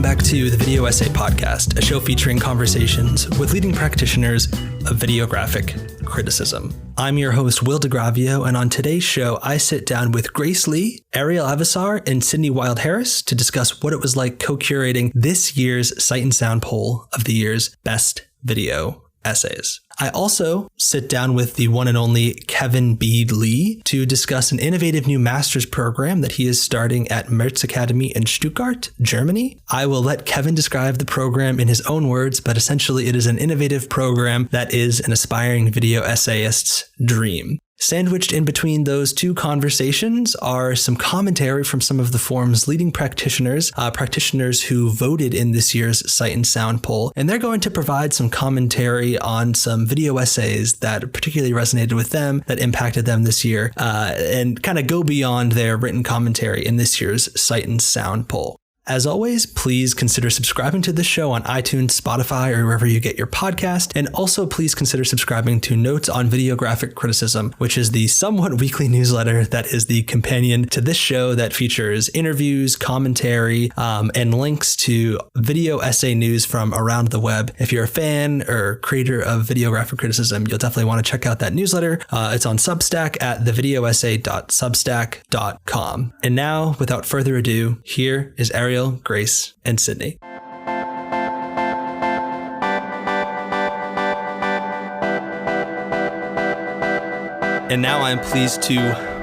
back to the Video Essay Podcast, a show featuring conversations with leading practitioners of videographic criticism. I'm your host, Will DeGravio, and on today's show, I sit down with Grace Lee, Ariel Avissar, and Cydnii Wilde Harris to discuss what it was like co-curating this year's Sight and Sound poll of the year's best video essays. I also sit down with the one and only Kevin B. Lee to discuss an innovative new master's program that he is starting at Merz Akademie in Stuttgart, Germany. I will let Kevin describe the program in his own words, but essentially it is an innovative program that is an aspiring video essayist's dream. Sandwiched in between those two conversations are some commentary from some of the forum's leading practitioners who voted in this year's Sight and Sound poll, and they're going to provide some commentary on some video essays that particularly resonated with them, that impacted them this year, and kind of go beyond their written commentary in this year's Sight and Sound poll. As always, please consider subscribing to this show on iTunes, Spotify, or wherever you get your podcast. And also please consider subscribing to Notes on Videographic Criticism, which is the somewhat weekly newsletter that is the companion to this show that features interviews, commentary, and links to video essay news from around the web. If you're a fan or creator of videographic criticism, you'll definitely want to check out that newsletter. It's on Substack at thevideoessay.substack.com. And now, without further ado, here is Ariel, Grace, and Cydnii. And now I'm pleased to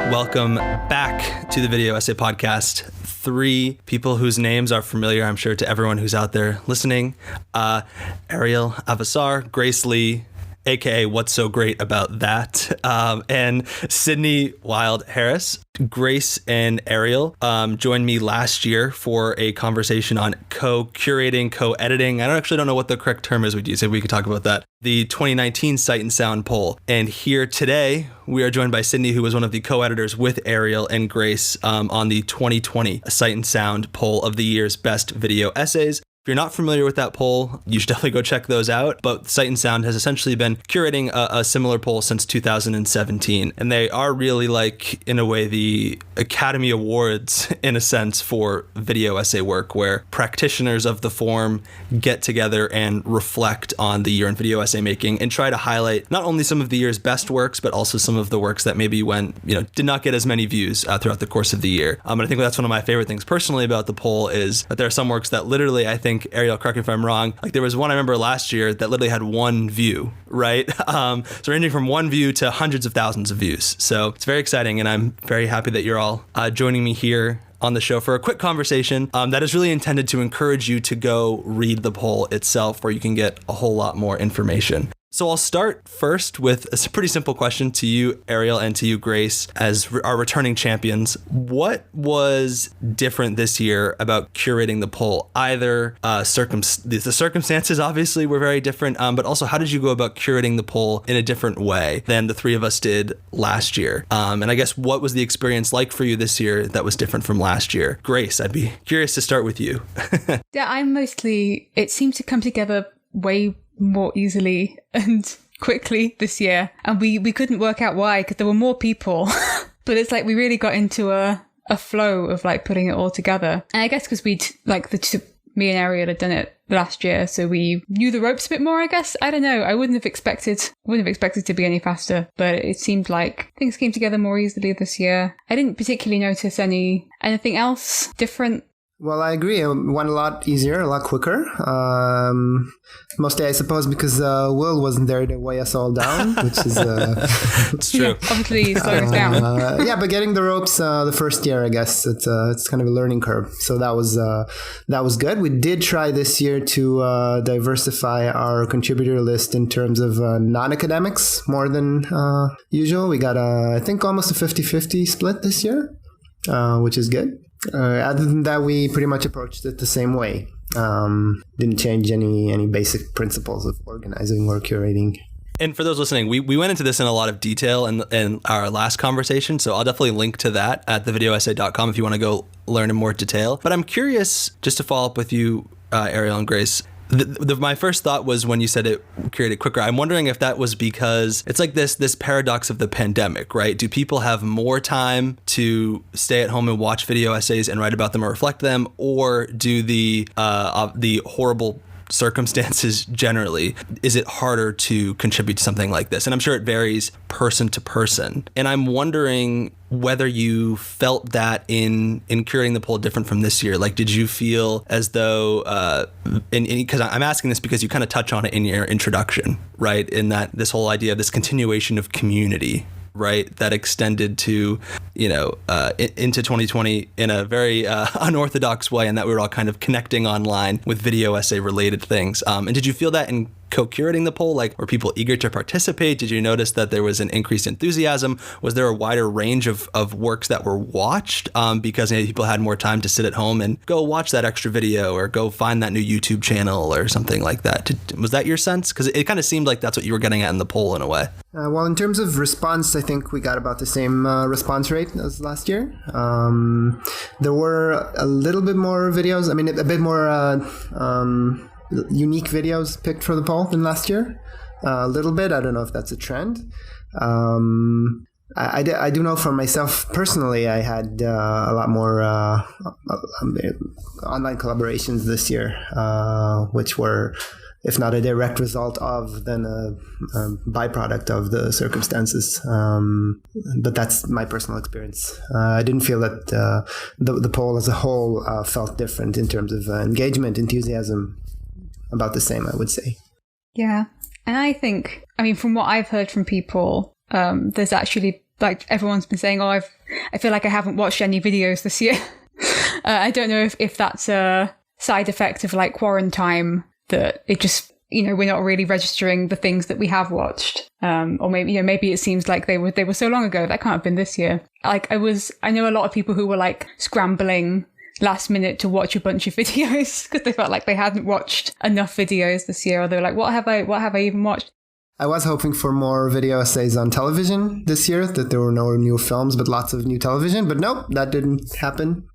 welcome back to the Video Essay Podcast three people whose names are familiar, I'm sure, to everyone who's out there listening. Ariel Avissar, Grace Lee, aka What's So Great About That, and Cydnii Wilde Harris. Grace and Ariel joined me last year for a conversation on co-curating, co-editing. I don't know what the correct term is we'd use. Maybe we could talk about that. The 2019 Sight and Sound poll. And here today, we are joined by Cydnii, who was one of the co-editors with Ariel and Grace on the 2020 Sight and Sound poll of the year's best video essays. If you're not familiar with that poll, you should definitely go check those out. But Sight and Sound has essentially been curating a similar poll since 2017. And they are really like, in a way, the Academy Awards, in a sense, for video essay work, where practitioners of the form get together and reflect on the year in video essay making and try to highlight not only some of the year's best works, but also some of the works that maybe did not get as many views throughout the course of the year. And I think that's one of my favorite things personally about the poll is that there are some works that literally, I think, Ariel, correct me if I'm wrong, like there was one I remember last year that literally had one view, right? So ranging from one view to hundreds of thousands of views. So it's very exciting, and I'm very happy that you're all joining me here on the show for a quick conversation that is really intended to encourage you to go read the poll itself, where you can get a whole lot more information. So I'll start first with a pretty simple question to you, Ariel, and to you, Grace, as our returning champions. What was different this year about curating the poll? Either the circumstances obviously were very different, but also how did you go about curating the poll in a different way than the three of us did last year? And I guess what was the experience like for you this year that was different from last year? Grace, I'd be curious to start with you. Yeah, it seemed to come together way more easily and quickly this year, and we couldn't work out why, because there were more people. But it's like we really got into a flow of like putting it all together. And I guess because me and Ariel had done it last year, so we knew the ropes a bit more, I guess. I don't know. I wouldn't have expected to be any faster, but it seemed like things came together more easily this year. I didn't particularly notice anything else different. Well, I agree. It went a lot easier, a lot quicker. Mostly, I suppose, because Will wasn't there to weigh us all down, which is... it's true. Yeah, obviously slowed us down. But getting the ropes the first year, I guess, it's kind of a learning curve. So that was good. We did try this year to diversify our contributor list in terms of non-academics more than usual. We got, I think, almost a 50-50 split this year, which is good. Other than that, we pretty much approached it the same way. Didn't change any basic principles of organizing or curating. And for those listening, we went into this in a lot of detail in our last conversation, so I'll definitely link to that at thevideoessay.com if you want to go learn in more detail. But I'm curious, just to follow up with you, Ariel and Grace, My first thought was when you said it curated quicker, I'm wondering if that was because it's like this paradox of the pandemic, right? Do people have more time to stay at home and watch video essays and write about them or reflect them, or do the horrible circumstances generally, is it harder to contribute to something like this? And I'm sure it varies person to person. And I'm wondering whether you felt that in curating the poll different from this year. Like, did you feel as though, because I'm asking this because you kind of touch on it in your introduction, right? In that this whole idea of this continuation of community, right, that extended to, into 2020 in a very unorthodox way, and that we were all kind of connecting online with video essay related things. And did you feel that in co-curating the poll? Like, were people eager to participate? Did you notice that there was an increased enthusiasm? Was there a wider range of works that were watched because people had more time to sit at home and go watch that extra video or go find that new YouTube channel or something like that? Was that your sense? Because it kind of seemed like that's what you were getting at in the poll in a way. Well, in terms of response, I think we got about the same response rate as last year. There were a little bit more videos. I mean, a bit more unique videos picked for the poll than last year. A little bit. I don't know if that's a trend. I do know for myself personally, I had a lot more online collaborations this year, which were, if not a direct result of, then a byproduct of the circumstances. But that's my personal experience. I didn't feel that the poll as a whole felt different in terms of engagement, enthusiasm. About the same, I would say. Yeah. And I think, from what I've heard from people, there's actually, like, everyone's been saying, I feel like I haven't watched any videos this year. I don't know if that's a side effect of, like, quarantine, that it just, we're not really registering the things that we have watched. Or maybe it seems like they were so long ago. That can't have been this year. Like, I know a lot of people who were, like, scrambling last minute to watch a bunch of videos because they felt like they hadn't watched enough videos this year, or they were like, what have I even watched? I was hoping for more video essays on television this year, that there were no new films but lots of new television, but nope, that didn't happen.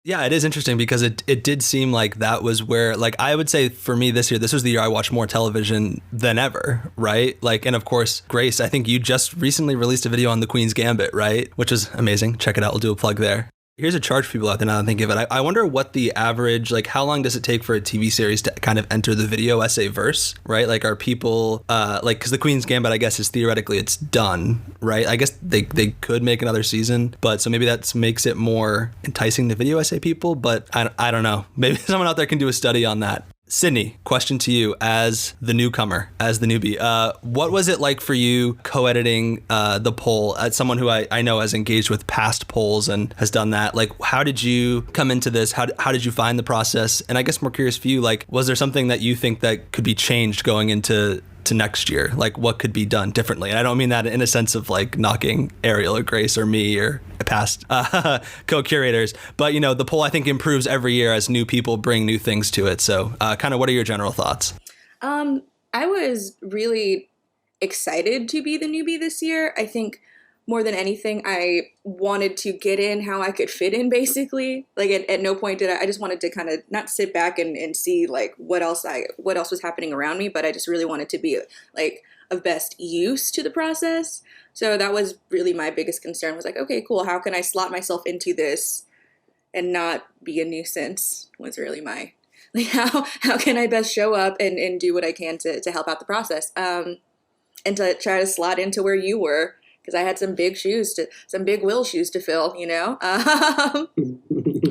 Yeah, it is interesting because it did seem like that was where, like, I would say for me this year, this was the year I watched more television than ever, right? Like, and of course, Grace, I think you just recently released a video on the Queen's Gambit, right? Which is amazing. Check it out. We'll do a plug there. Here's a charge for people out there now that I think of it. I wonder what the average, like, how long does it take for a TV series to kind of enter the video essay verse, right? Like, are people, because the Queen's Gambit, I guess, is theoretically it's done, right? I guess they could make another season, but so maybe that makes it more enticing to video essay people, but I don't know. Maybe someone out there can do a study on that. Cydnii, question to you as the newcomer, as the newbie. What was it like for you co-editing the poll as someone who I know has engaged with past polls and has done that? Like, how did you come into this? How did you find the process? And I guess more curious for you, like, was there something that you think that could be changed going into next year? Like, what could be done differently? And I don't mean that in a sense of like knocking Ariel or Grace or me or past co-curators, but the poll I think improves every year as new people bring new things to it. So kind of what are your general thoughts? I was really excited to be the newbie this year. I think more than anything, I wanted to get in how I could fit in, basically. Like, at no point did I just wanted to kind of not sit back and see like what else was happening around me, but I just really wanted to be like of best use to the process. So that was really my biggest concern, was like, okay, cool, how can I slot myself into this and not be a nuisance, was really my, like, how can I best show up and do what I can to help out the process, and to try to slot into where you were, because I had some big Will shoes to fill, It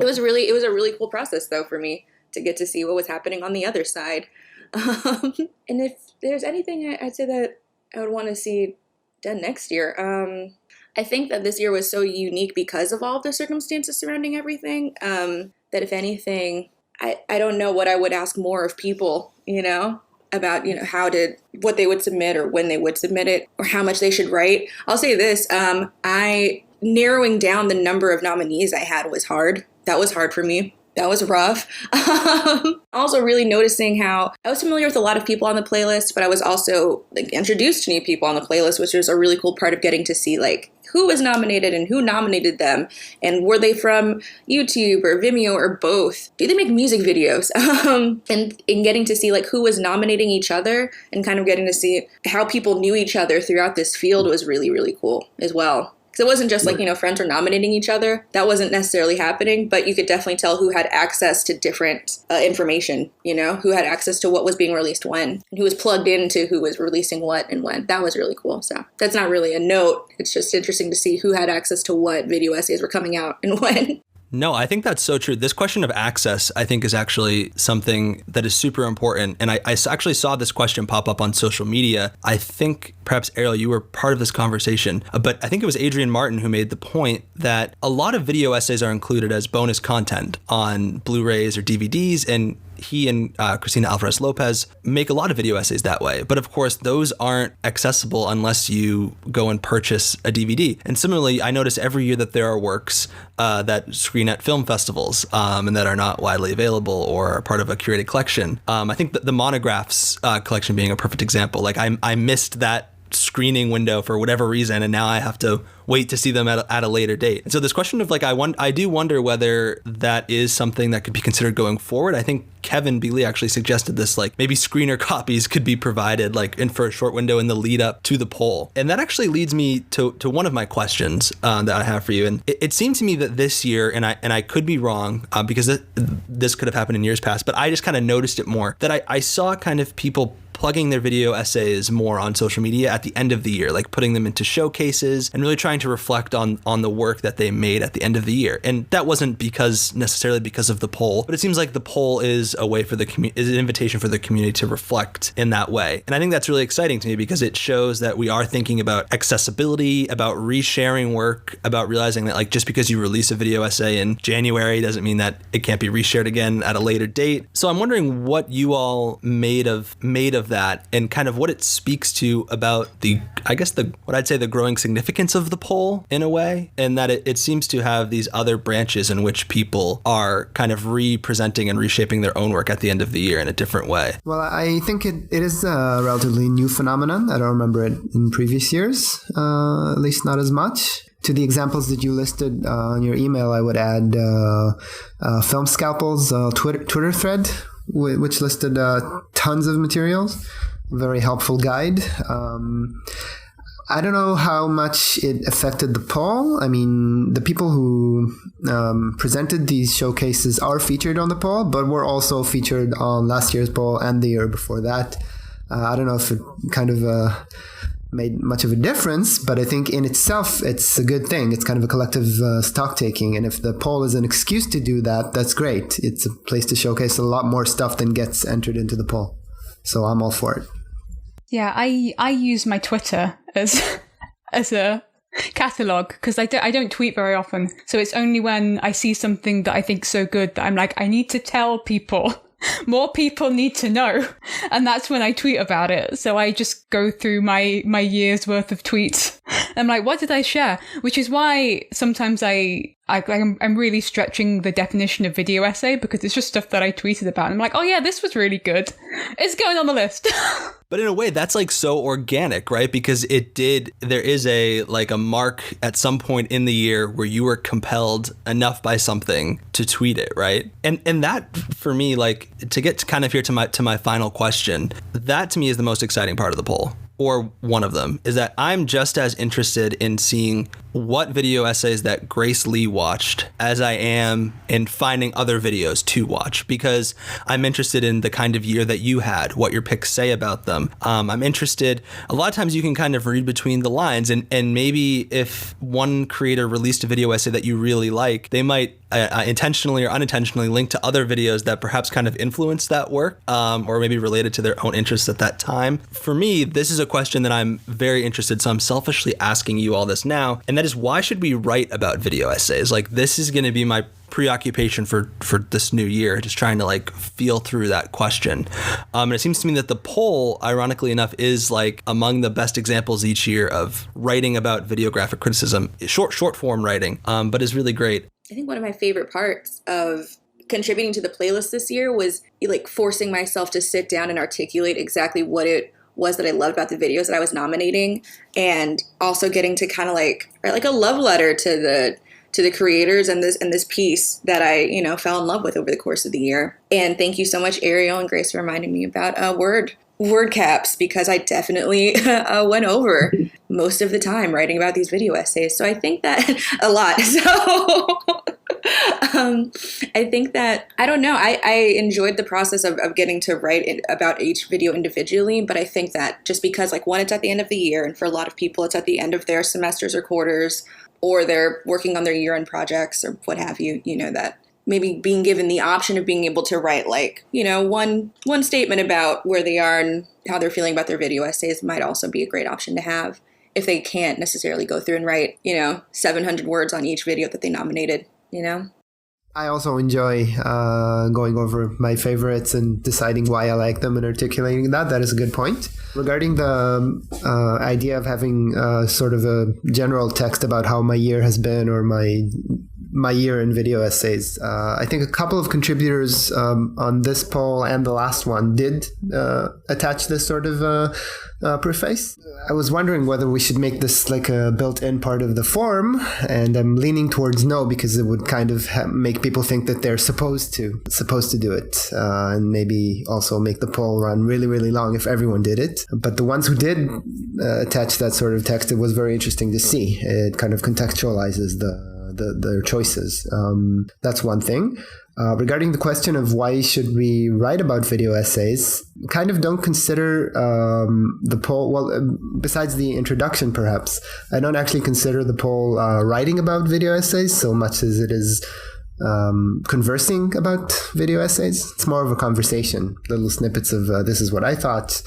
was a really cool process, though, for me to get to see what was happening on the other side. And if there's anything I'd say that I would want to see done next year, I think that this year was so unique because of all of the circumstances surrounding everything, that if anything, I don't know what I would ask more of people, about, what they would submit or when they would submit it or how much they should write. I'll say this, narrowing down the number of nominees I had was hard. That was hard for me. That was rough. Also really noticing how I was familiar with a lot of people on the playlist, but I was also like introduced to new people on the playlist, which was a really cool part of getting to see like who was nominated and who nominated them, and were they from YouTube or Vimeo or both? Do they make music videos? And getting to see like who was nominating each other and kind of getting to see how people knew each other throughout this field was really, really cool as well. So it wasn't just like, friends were nominating each other. That wasn't necessarily happening, but you could definitely tell who had access to different information, who had access to what was being released when, and who was plugged into who was releasing what and when. That was really cool. So that's not really a note. It's just interesting to see who had access to what video essays were coming out and when. No, I think that's so true. This question of access, I think, is actually something that is super important. And I actually saw this question pop up on social media. I think perhaps, Ariel, you were part of this conversation, but I think it was Adrian Martin who made the point that a lot of video essays are included as bonus content on Blu-rays or DVDs, and he and Cristina Alvarez Lopez make a lot of video essays that way. But of course, those aren't accessible unless you go and purchase a DVD. And similarly, I notice every year that there are works that screen at film festivals and that are not widely available or are part of a curated collection. I think that the Monographs collection being a perfect example. Like I missed that screening window for whatever reason, and now I have to wait to see them at a later date. And so this question of like, I do wonder whether that is something that could be considered going forward. I think Kevin Bealey actually suggested this, like maybe screener copies could be provided like for a short window in the lead up to the poll. And that actually leads me to one of my questions that I have for you. And it seemed to me that this year, and I could be wrong because this could have happened in years past, but I just kind of noticed it more, that I saw kind of people plugging their video essays more on social media at the end of the year, like putting them into showcases and really trying to reflect on the work that they made at the end of the year. And that wasn't necessarily because of the poll, but it seems like the poll is a way for is an invitation for the community to reflect in that way. And I think that's really exciting to me because it shows that we are thinking about accessibility, about resharing work, about realizing that like just because you release a video essay in January doesn't mean that it can't be reshared again at a later date. So I'm wondering what you all made of that and kind of what it speaks to about what I'd say the growing significance of the poll in a way, and that it seems to have these other branches in which people are kind of representing and reshaping their own work at the end of the year in a different way. Well, I think it is a relatively new phenomenon. I don't remember it in previous years, at least not as much. To the examples that you listed on your email, I would add Film Scalpel's Twitter thread, which listed tons of materials. Very helpful guide. I don't know how much it affected the poll. I mean, the people who presented these showcases are featured on the poll, but were also featured on last year's poll and the year before that. I don't know if it kind of made much of a difference, but I think in itself, it's a good thing. It's kind of a collective stock taking. And if the poll is an excuse to do that, that's great. It's a place to showcase a lot more stuff than gets entered into the poll. So I'm all for it. Yeah, I use my Twitter as a catalog because I don't tweet very often. So it's only when I see something that I think so good that I'm like, I need to tell people. More people need to know. And that's when I tweet about it. So I just go through my year's worth of tweets. I'm like, what did I share? Which is why sometimes I'm really stretching the definition of video essay because it's just stuff that I tweeted about. And I'm like, oh yeah, this was really good. It's going on the list. But in a way, that's like so organic, right? Because there is a mark at some point in the year where you were compelled enough by something to tweet it, right? And that for me, like to get kind of here to my final question, that to me is the most exciting part of the poll. Or one of them is that I'm just as interested in seeing what video essays that Grace Lee watched as I am in finding other videos to watch, because I'm interested in the kind of year that you had, what your picks say about them. I'm interested, a lot of times you can kind of read between the lines and maybe if one creator released a video essay that you really like, they might intentionally or unintentionally link to other videos that perhaps kind of influenced that work or maybe related to their own interests at that time. For me, this is a question that I'm very interested, so I'm selfishly asking you all this now, and that is, why should we write about video essays? Like, this is going to be my preoccupation for this new year, just trying to like feel through that question. And it seems to me that the poll, ironically enough, is like among the best examples each year of writing about videographic criticism, short form writing, but is really great. I think one of my favorite parts of contributing to the playlist this year was like forcing myself to sit down and articulate exactly what it was that I loved about the videos that I was nominating, and also getting to kind of like write like a love letter to the creators and this piece that I, you know, fell in love with over the course of the year. And thank you so much, Ariel and Grace, for reminding me about word caps, because I definitely went over most of the time writing about these video essays. So I think that a lot. So I think that, I don't know, I enjoyed the process of getting to write about each video individually. But I think that just because, like, one, it's at the end of the year, and for a lot of people, it's at the end of their semesters or quarters, or they're working on their year-end projects or what have you, you know, that maybe being given the option of being able to write, like, you know, one statement about where they are and how they're feeling about their video essays might also be a great option to have if they can't necessarily go through and write, you know, 700 words on each video that they nominated, you know? I also enjoy going over my favorites and deciding why I like them and articulating that. That is a good point. Regarding the idea of having sort of a general text about how my year has been, or my year in video essays, I think a couple of contributors on this poll and the last one did attach this sort of preface. I was wondering whether we should make this like a built-in part of the form, and I'm leaning towards no, because it would kind of make people think that they're supposed to do it, and maybe also make the poll run really, really long if everyone did it. But the ones who did attach that sort of text, it was very interesting to see. It kind of contextualizes their choices. That's one thing. Regarding the question of why should we write about video essays, kind of don't consider the poll, well, besides the introduction perhaps, I don't actually consider the poll writing about video essays so much as it is conversing about video essays. It's more of a conversation, little snippets of this is what I thought.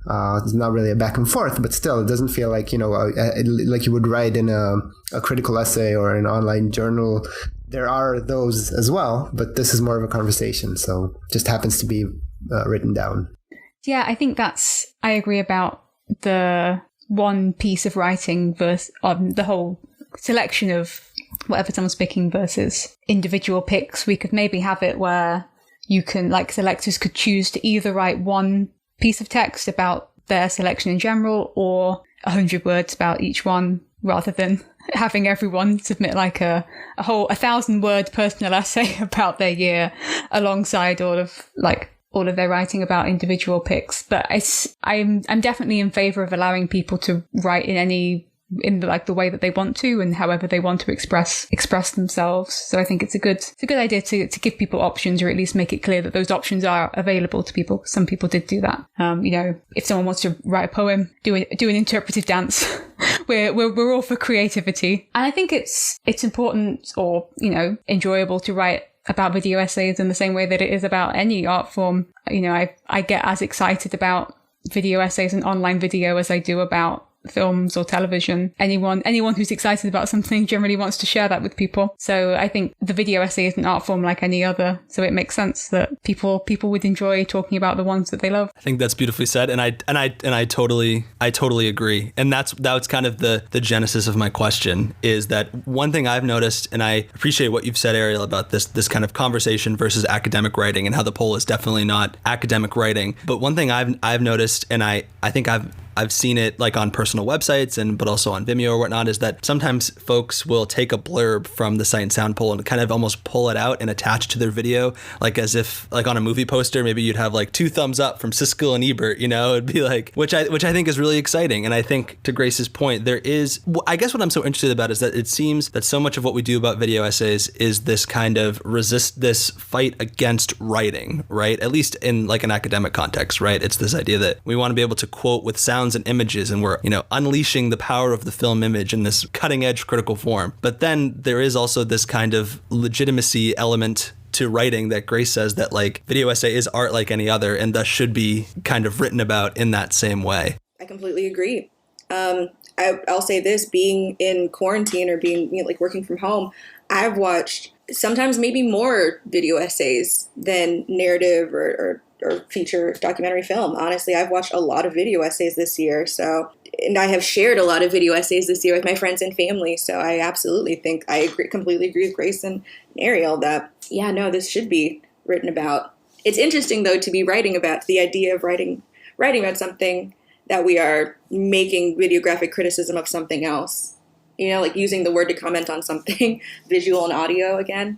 It's not really a back and forth, but still, it doesn't feel like, you know, like you would write in a critical essay or an online journal. There are those as well, but this is more of a conversation, so just happens to be written down. Yeah, I think I agree about the one piece of writing versus the whole selection of whatever someone's picking versus individual picks. We could maybe have it where you can, like, selectors could choose to either write one piece of text about their selection in general, or 100 words about each one, rather than having everyone submit like a whole 1,000-word personal essay about their year alongside all of their writing about individual picks. But I'm definitely in favor of allowing people to write in the way that they want to, and however they want to express themselves. So I think it's a good idea to give people options, or at least make it clear that those options are available to people. Some people did do that. You know, if someone wants to write a poem, do an interpretive dance. we're all for creativity, and I think it's important, or, you know, enjoyable to write about video essays in the same way that it is about any art form. You know, I get as excited about video essays and online video as I do about films or television. Anyone who's excited about something generally wants to share that with people. So I think the video essay is an art form like any other. So it makes sense that people would enjoy talking about the ones that they love. I think that's beautifully said, and I totally agree. And that's kind of the genesis of my question, is that one thing I've noticed, and I appreciate what you've said, Ariel, about this kind of conversation versus academic writing, and how the poll is definitely not academic writing. But one thing I've noticed, and I think I've seen it like on personal websites but also on Vimeo or whatnot, is that sometimes folks will take a blurb from the Sight and Sound poll and kind of almost pull it out and attach to their video, like as if like on a movie poster, maybe you'd have like 2 thumbs up from Siskel and Ebert, you know, it'd be like, which I think is really exciting. And I think, to Grace's point, there is, I guess what I'm so interested about is that it seems that so much of what we do about video essays is this kind of this fight against writing, right? At least in like an academic context, right? It's this idea that we want to be able to quote with sounds and images, and we're, you know, unleashing the power of the film image in this cutting edge critical form. But then there is also this kind of legitimacy element to writing that Grace says that, like, video essay is art like any other, and thus should be kind of written about in that same way. I completely agree. I'll say this, being in quarantine or being, you know, like working from home, I've watched sometimes maybe more video essays than narrative or feature documentary film. Honestly, I've watched a lot of video essays this year. And I have shared a lot of video essays this year with my friends and family. So I absolutely think completely agree with Grace and Ariel that, yeah, no, this should be written about. It's interesting, though, to be writing about the idea of writing about something that we are making videographic criticism of something else. You know, like using the word to comment on something, visual and audio again.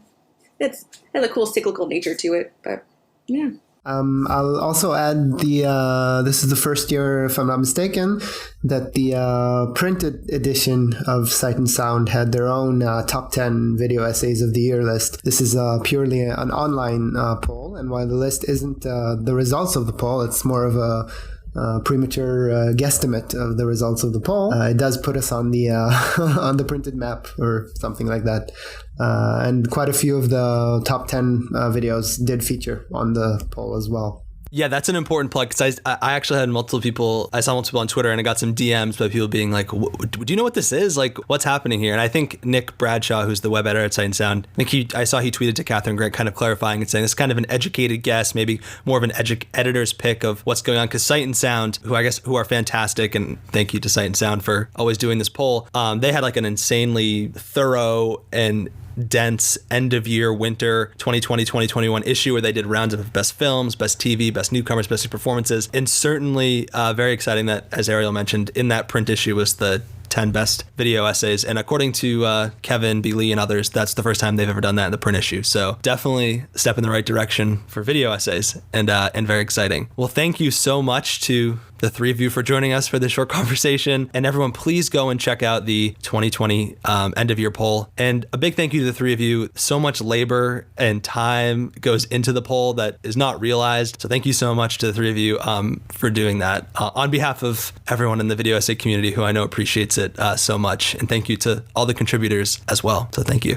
It has a cool cyclical nature to it, but yeah. I'll also add this is the first year, if I'm not mistaken, that the printed edition of Sight and Sound had their own top 10 video essays of the year list. This is purely an online poll, and while the list isn't the results of the poll, it's more of a premature guesstimate of the results of the poll. It does put us on the on the printed map or something like that. And quite a few of the top 10 videos did feature on the poll as well. Yeah, that's an important plug, because I actually had multiple people, I saw multiple people on Twitter, and I got some DMs by people being like, do you know what this is? Like, what's happening here? And I think Nick Bradshaw, who's the web editor at Sight and Sound, I saw he tweeted to Catherine Grant kind of clarifying and saying this is kind of an educated guess, maybe more of an editor's pick of what's going on, because Sight and Sound, who are fantastic, and thank you to Sight and Sound for always doing this poll, they had like an insanely thorough and dense end of year winter 2020-2021 issue where they did rounds of best films, best TV, best newcomers, best performances, and certainly very exciting that, as Ariel mentioned, in that print issue was the 10 best video essays, and according to Kevin B. Lee and others, that's the first time they've ever done that in the print issue. So definitely a step in the right direction for video essays, and very exciting. Well, thank you so much to the three of you for joining us for this short conversation, and everyone, please go and check out the 2020 end of year poll. And a big thank you to the three of you. So much labor and time goes into the poll that is not realized. So thank you so much to the three of you for doing that on behalf of everyone in the video essay community who I know appreciates it so much. And thank you to all the contributors as well. So thank you.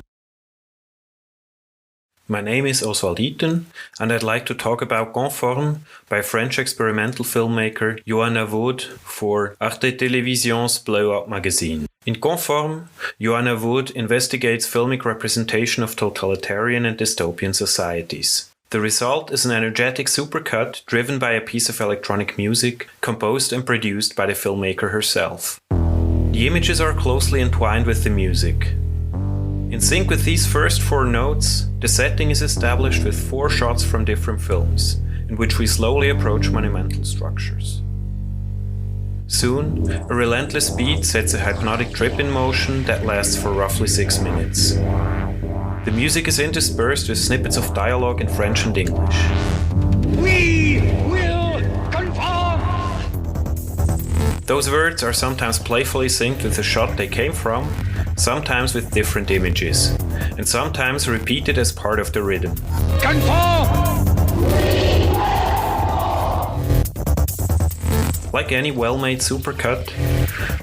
My name is Oswald Iten, and I'd like to talk about Conforme by French experimental filmmaker Johanna Vaud for Arte Télévision's Blow Up magazine. In Conforme, Johanna Vaud investigates filmic representation of totalitarian and dystopian societies. The result is an energetic supercut driven by a piece of electronic music composed and produced by the filmmaker herself. The images are closely entwined with the music. In sync with these first 4 notes, the setting is established with 4 shots from different films, in which we slowly approach monumental structures. Soon, a relentless beat sets a hypnotic trip in motion that lasts for roughly 6 minutes. The music is interspersed with snippets of dialogue in French and English. We will conform! Those words are sometimes playfully synced with the shot they came from, sometimes with different images, and sometimes repeated as part of the rhythm. Conform! Like any well-made supercut,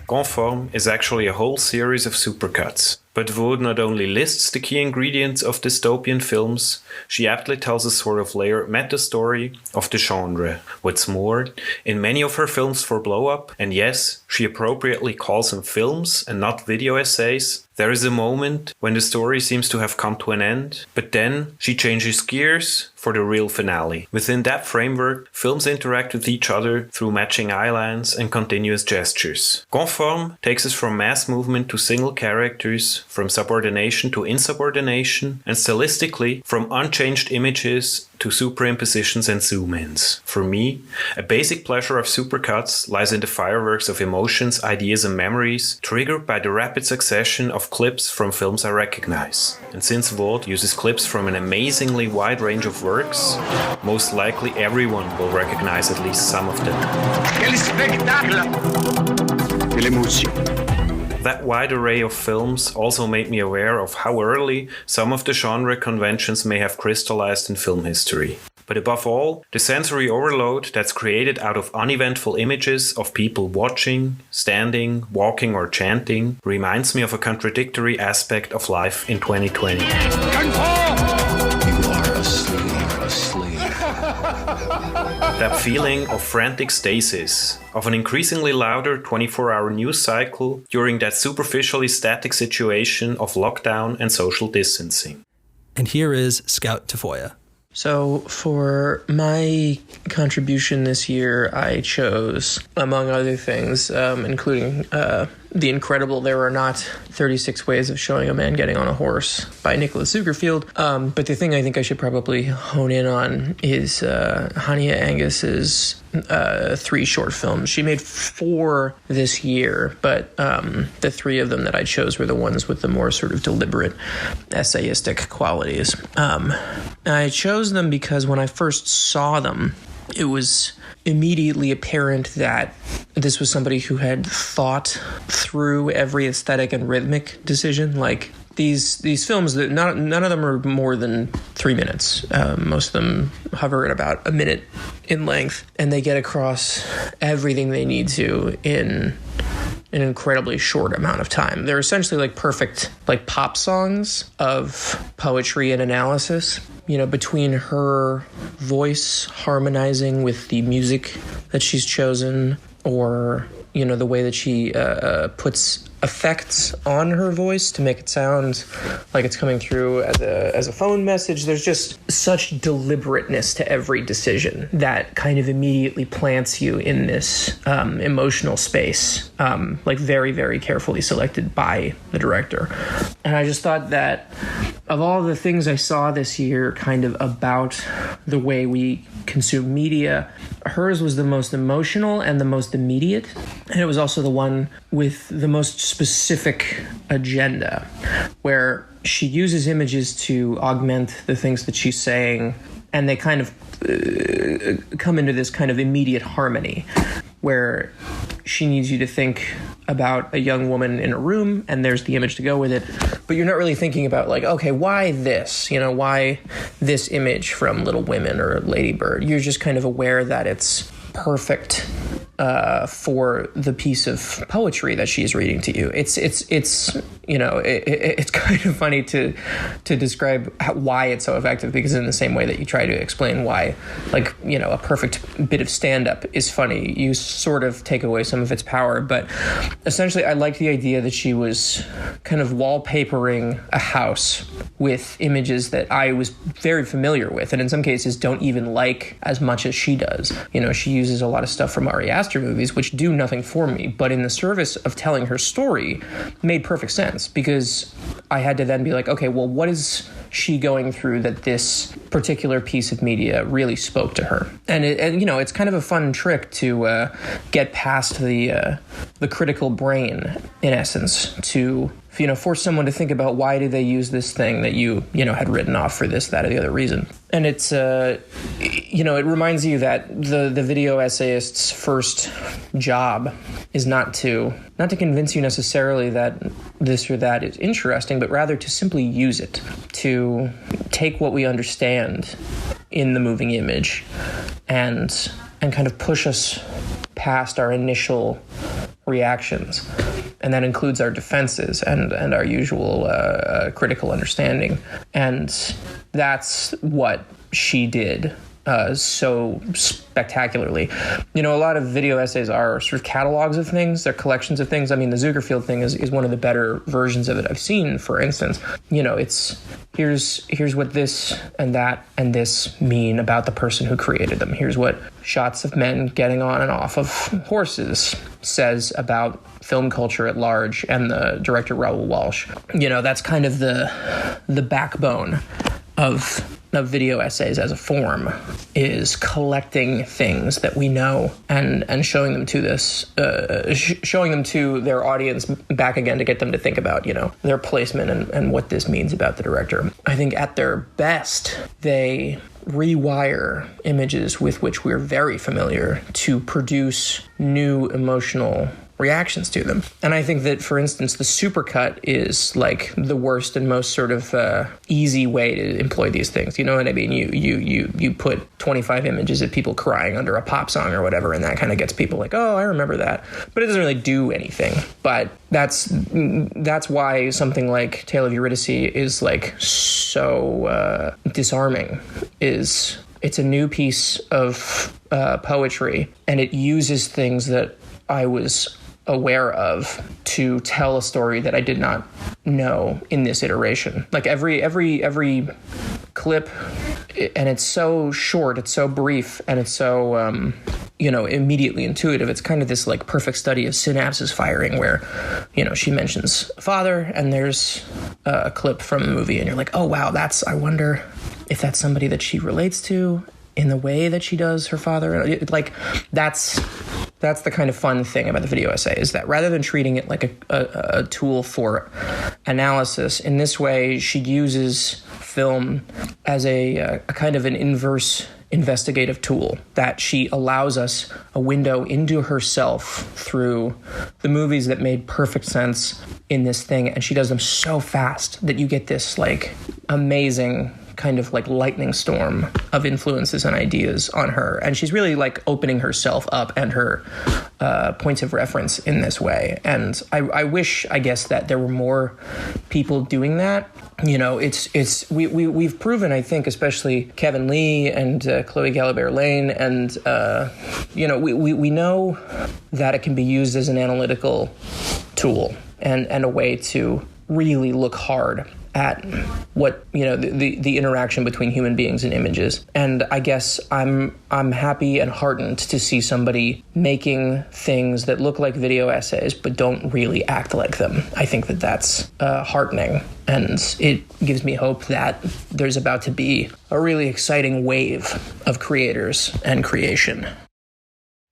Conforme is actually a whole series of supercuts. But Vaud not only lists the key ingredients of dystopian films, she aptly tells a sort of layered meta-story of the genre. What's more, in many of her films for Blow Up, and yes, she appropriately calls them films and not video essays, there is a moment when the story seems to have come to an end, but then she changes gears for the real finale. Within that framework, films interact with each other through matching eyelines and continuous gestures. Conforme takes us from mass movement to single characters, from subordination to insubordination, and stylistically, from unchanged images to superimpositions and zoom-ins. For me, a basic pleasure of supercuts lies in the fireworks of emotions, ideas and memories, triggered by the rapid succession of clips from films I recognize. And since Vaud uses clips from an amazingly wide range of works, most likely everyone will recognize at least some of them. Quel spectacle! Quelle émotion! That wide array of films also made me aware of how early some of the genre conventions may have crystallized in film history. But above all, the sensory overload that's created out of uneventful images of people watching, standing, walking or chanting reminds me of a contradictory aspect of life in 2020. You are asleep. That feeling of frantic stasis, of an increasingly louder 24-hour news cycle during that superficially static situation of lockdown and social distancing. And here is Scout Tafoya. So for my contribution this year, I chose, among other things, including The Incredible There Are Not 36 Ways of Showing a Man Getting on a Horse by Nicholas Zuckerfield. But the thing I think I should probably hone in on is Hania Angus's 3 short films. She made 4 this year, but the 3 of them that I chose were the ones with the more sort of deliberate essayistic qualities. I chose them because when I first saw them, it was immediately apparent that this was somebody who had thought through every aesthetic and rhythmic decision. Like these films, that none of them are more than 3 minutes. Most of them hover at about a minute in length, and they get across everything they need to in an incredibly short amount of time. They're essentially like perfect, like pop songs of poetry and analysis. You know, between her voice harmonizing with the music that she's chosen, or, you know, the way that she puts effects on her voice to make it sound like it's coming through as a phone message. There's just such deliberateness to every decision that kind of immediately plants you in this emotional space, like very, very carefully selected by the director. And I just thought that of all the things I saw this year kind of about the way we consume media, hers was the most emotional and the most immediate. And it was also the one with the most specific agenda, where she uses images to augment the things that she's saying, and they kind of come into this kind of immediate harmony, where she needs you to think about a young woman in a room, and there's the image to go with it, but you're not really thinking about, like, okay, why this? You know, why this image from Little Women or Lady Bird? You're just kind of aware that it's perfect for the piece of poetry that she's reading to you. It's you know, it's kind of funny to describe why it's so effective, because in the same way that you try to explain why, like, you know, a perfect bit of stand-up is funny, you sort of take away some of its power. But essentially, I liked the idea that she was kind of wallpapering a house with images that I was very familiar with, and in some cases don't even like as much as she does. You know, she uses a lot of stuff from Ari Aster movies, which do nothing for me, but in the service of telling her story, made perfect sense, because I had to then be like, okay, well, what is she going through that this particular piece of media really spoke to her? And you know, it's kind of a fun trick to get past the critical brain, in essence, to, you know, force someone to think about why did they use this thing that you know, had written off for this, that, or the other reason. And it's, you know, it reminds you that the video essayist's first job is not to convince you necessarily that this or that is interesting, but rather to simply use it, to take what we understand in the moving image and kind of push us past our initial reactions. And that includes our defenses and our usual critical understanding. And that's what she did so spectacularly. You know, a lot of video essays are sort of catalogs of things. They're collections of things. I mean, the Zuckerfield thing is one of the better versions of it I've seen, for instance. You know, it's here's what this and that and this mean about the person who created them. Here's what shots of men getting on and off of horses says about film culture at large and the director Raoul Walsh. You know, that's kind of the backbone of video essays as a form, is collecting things that we know and showing them to showing them to their audience back again to get them to think about, you know, their placement and what this means about the director. I think at their best, they rewire images with which we're very familiar to produce new emotional reactions to them. And I think that, for instance, the supercut is like the worst and most sort of easy way to employ these things. You know what I mean? You put 25 images of people crying under a pop song or whatever, and that kind of gets people like, oh, I remember that. But it doesn't really do anything. But that's why something like Tale of Eurydice is like so disarming. It's a new piece of poetry, and it uses things that I was aware of to tell a story that I did not know in this iteration. Like every clip, and it's so short, it's so brief, and it's so immediately intuitive. It's kind of this like perfect study of synapses firing where, she mentions father and there's a clip from a movie and you're like, oh, wow, I wonder if that's somebody that she relates to in the way that she does her father. Like that's the kind of fun thing about the video essay, is that rather than treating it like a tool for analysis, in this way, she uses film as a kind of an inverse investigative tool, that she allows us a window into herself through the movies that made perfect sense in this thing. And she does them so fast that you get this like amazing kind of like lightning storm of influences and ideas on her. And she's really like opening herself up and her points of reference in this way. And I wish, I guess, that there were more people doing that. We've proven, I think, especially Kevin Lee and Chloe Galibert-Lane, and we know that it can be used as an analytical tool and a way to really look hard at what, the interaction between human beings and images. And I guess I'm happy and heartened to see somebody making things that look like video essays but don't really act like them. I think that's heartening, and it gives me hope that there's about to be a really exciting wave of creators and creation.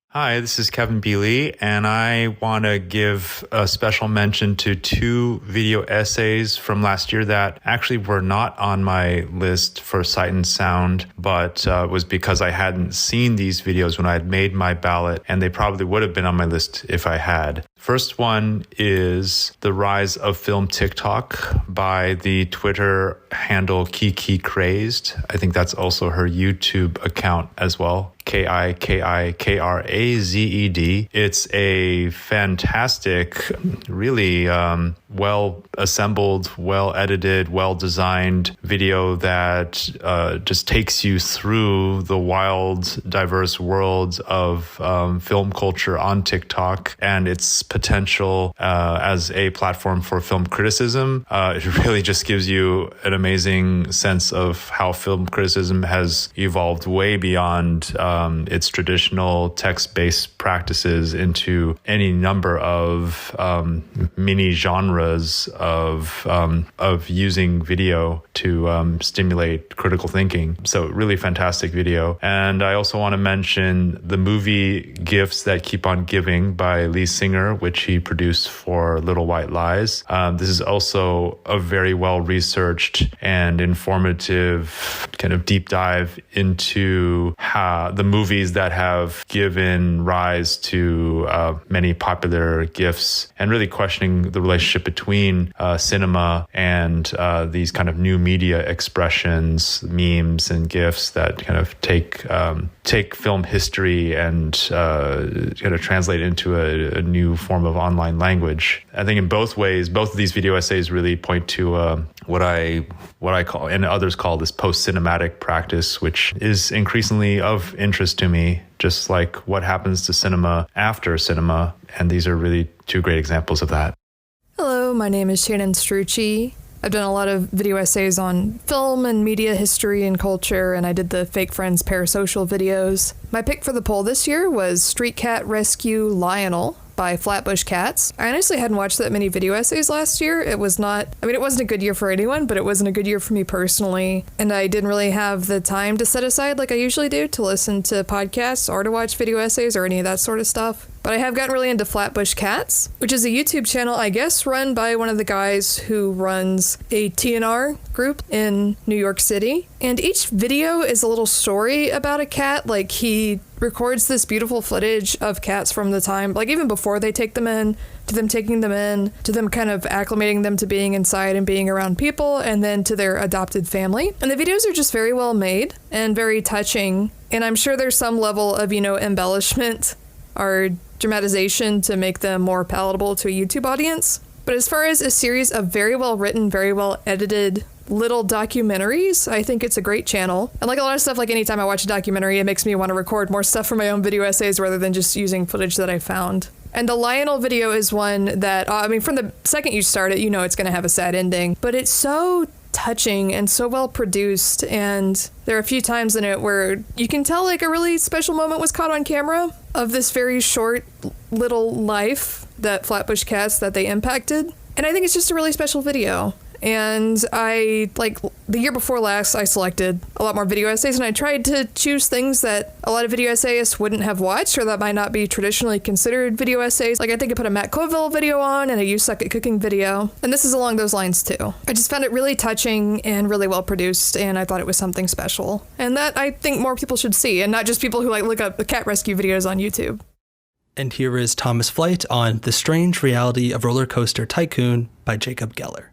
Hi, this is Kevin Bealey, and I want to give a special mention to 2 video essays from last year that actually were not on my list for Sight and Sound, but was because I hadn't seen these videos when I had made my ballot, and they probably would have been on my list if I had. First one is The Rise of Film TikTok by the Twitter handle Kiki Crazed. I think that's also her YouTube account as well. KIKIKRAZED. It's a fantastic, really well assembled, well edited, well designed video that just takes you through the wild, diverse world of film culture on TikTok and its potential as a platform for film criticism. It really just gives you an amazing sense of how film criticism has evolved way beyond its traditional text-based practices into any number of mini genres of using video to stimulate critical thinking. So really fantastic video. And I also want to mention the movie Gifts That Keep on Giving by Lee Singer, which he produced for Little White Lies. This is also a very well-researched and informative kind of deep dive into how the movies that have given rise to many popular gifs, and really questioning the relationship between cinema and these kind of new media expressions, memes and gifs that kind of take film history and kind of translate it into a new form of online language. I think in both ways, both of these video essays really point to what I call, and others call, this post-cinematic practice, which is increasingly of interest to me, just like what happens to cinema after cinema. And these are really 2 great examples of that. Hello, my name is Shannon Strucci. I've done a lot of video essays on film and media history and culture, and I did the Fake Friends Parasocial videos. My pick for the poll this year was Street Cat Rescue Lionel by Flatbush Cats. I honestly hadn't watched that many video essays last year. It wasn't a good year for anyone, but it wasn't a good year for me personally. And I didn't really have the time to set aside like I usually do to listen to podcasts or to watch video essays or any of that sort of stuff. But I have gotten really into Flatbush Cats, which is a YouTube channel, I guess, run by one of the guys who runs a TNR group in New York City. And each video is a little story about a cat. Like, he records this beautiful footage of cats from the time, like even before they take them in, to them taking them in, to them kind of acclimating them to being inside and being around people, and then to their adopted family. And the videos are just very well made and very touching. And I'm sure there's some level of, embellishment or dramatization to make them more palatable to a YouTube audience. But as far as a series of very well written, very well edited little documentaries, I think it's a great channel. And like a lot of stuff, like anytime I watch a documentary, it makes me want to record more stuff for my own video essays rather than just using footage that I found. And the Lionel video is one that, from the second you start it, it's going to have a sad ending. But it's so touching and so well produced. And there are a few times in it where you can tell like a really special moment was caught on camera of this very short little life that Flatbush Cats that they impacted. And I think it's just a really special video. And I, like, the year before last, I selected a lot more video essays, and I tried to choose things that a lot of video essayists wouldn't have watched or that might not be traditionally considered video essays. Like, I think I put a Matt Colville video on and a You Suck at Cooking video, and this is along those lines, too. I just found it really touching and really well produced, and I thought it was something special. And that I think more people should see, and not just people who, like, look up the cat rescue videos on YouTube. And here is Thomas Flight on The Strange Reality of Roller Coaster Tycoon by Jacob Geller.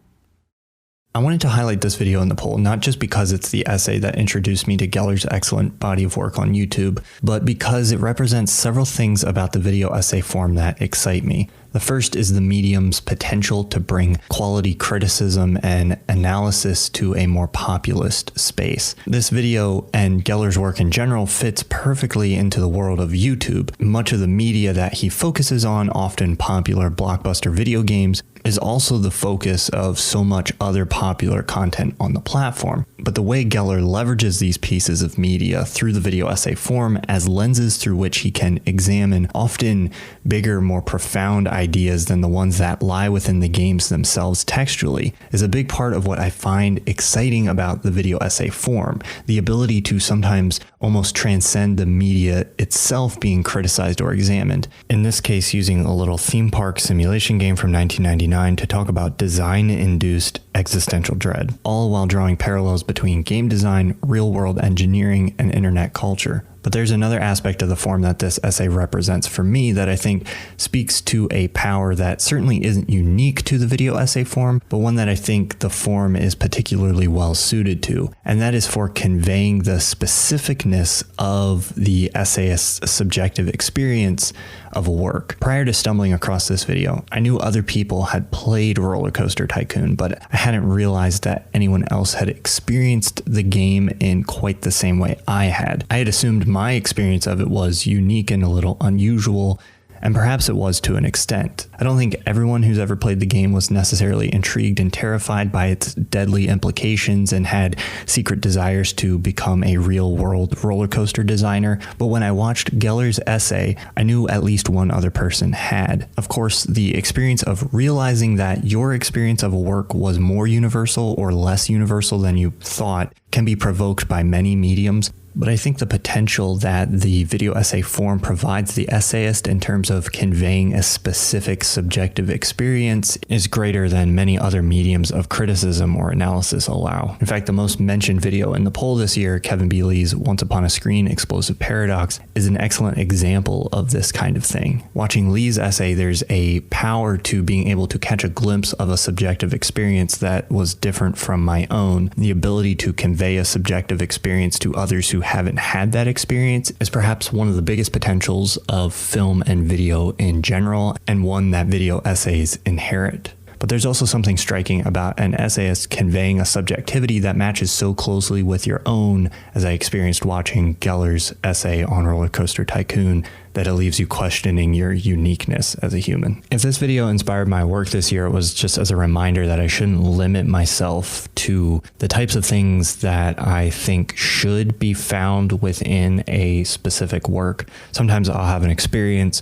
I wanted to highlight this video in the poll, not just because it's the essay that introduced me to Geller's excellent body of work on YouTube, but because it represents several things about the video essay form that excite me. The first is the medium's potential to bring quality criticism and analysis to a more populist space. This video and Geller's work in general fits perfectly into the world of YouTube. Much of the media that he focuses on, often popular blockbuster video games, is also the focus of so much other popular content on the platform. But the way Geller leverages these pieces of media through the video essay form as lenses through which he can examine often bigger, more profound ideas than the ones that lie within the games themselves textually is a big part of what I find exciting about the video essay form. The ability to sometimes almost transcend the media itself being criticized or examined. In this case, using a little theme park simulation game from 1999 to talk about design-induced existential dread, all while drawing parallels between game design, real-world engineering, and internet culture. But there's another aspect of the form that this essay represents for me that I think speaks to a power that certainly isn't unique to the video essay form, but one that I think the form is particularly well suited to, and that is for conveying the specificness of the essayist's subjective experience of a work. Prior to stumbling across this video, I knew other people had played Roller Coaster Tycoon, but I hadn't realized that anyone else had experienced the game in quite the same way I had. I had assumed my experience of it was unique and a little unusual, and perhaps it was to an extent. I don't think everyone who's ever played the game was necessarily intrigued and terrified by its deadly implications and had secret desires to become a real-world roller coaster designer, but when I watched Geller's essay, I knew at least one other person had. Of course, the experience of realizing that your experience of a work was more universal or less universal than you thought can be provoked by many mediums, but I think the potential that the video essay form provides the essayist in terms of conveying a specific subjective experience is greater than many other mediums of criticism or analysis allow. In fact, the most mentioned video in the poll this year, Kevin B. Lee's Once Upon a Screen Explosive Paradox, is an excellent example of this kind of thing. Watching Lee's essay, there's a power to being able to catch a glimpse of a subjective experience that was different from my own. The ability to convey a subjective experience to others who haven't had that experience is perhaps one of the biggest potentials of film and video in general, and one that video essays inherit. But there's also something striking about an essayist conveying a subjectivity that matches so closely with your own, as I experienced watching Geller's essay on Roller Coaster Tycoon, that it leaves you questioning your uniqueness as a human. If this video inspired my work this year, it was just as a reminder that I shouldn't limit myself to the types of things that I think should be found within a specific work. Sometimes I'll have an experience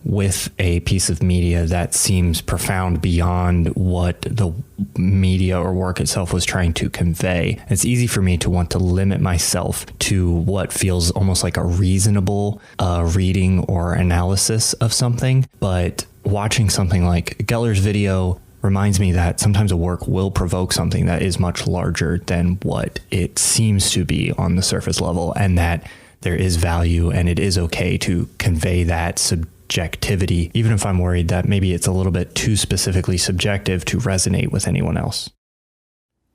with a piece of media that seems profound beyond what the media or work itself was trying to convey. It's easy for me to want to limit myself to what feels almost like a reasonable reading or analysis of something, but watching something like Geller's video reminds me that sometimes a work will provoke something that is much larger than what it seems to be on the surface level, and that there is value and it is okay to convey that subjectivity, even if I'm worried that maybe it's a little bit too specifically subjective to resonate with anyone else.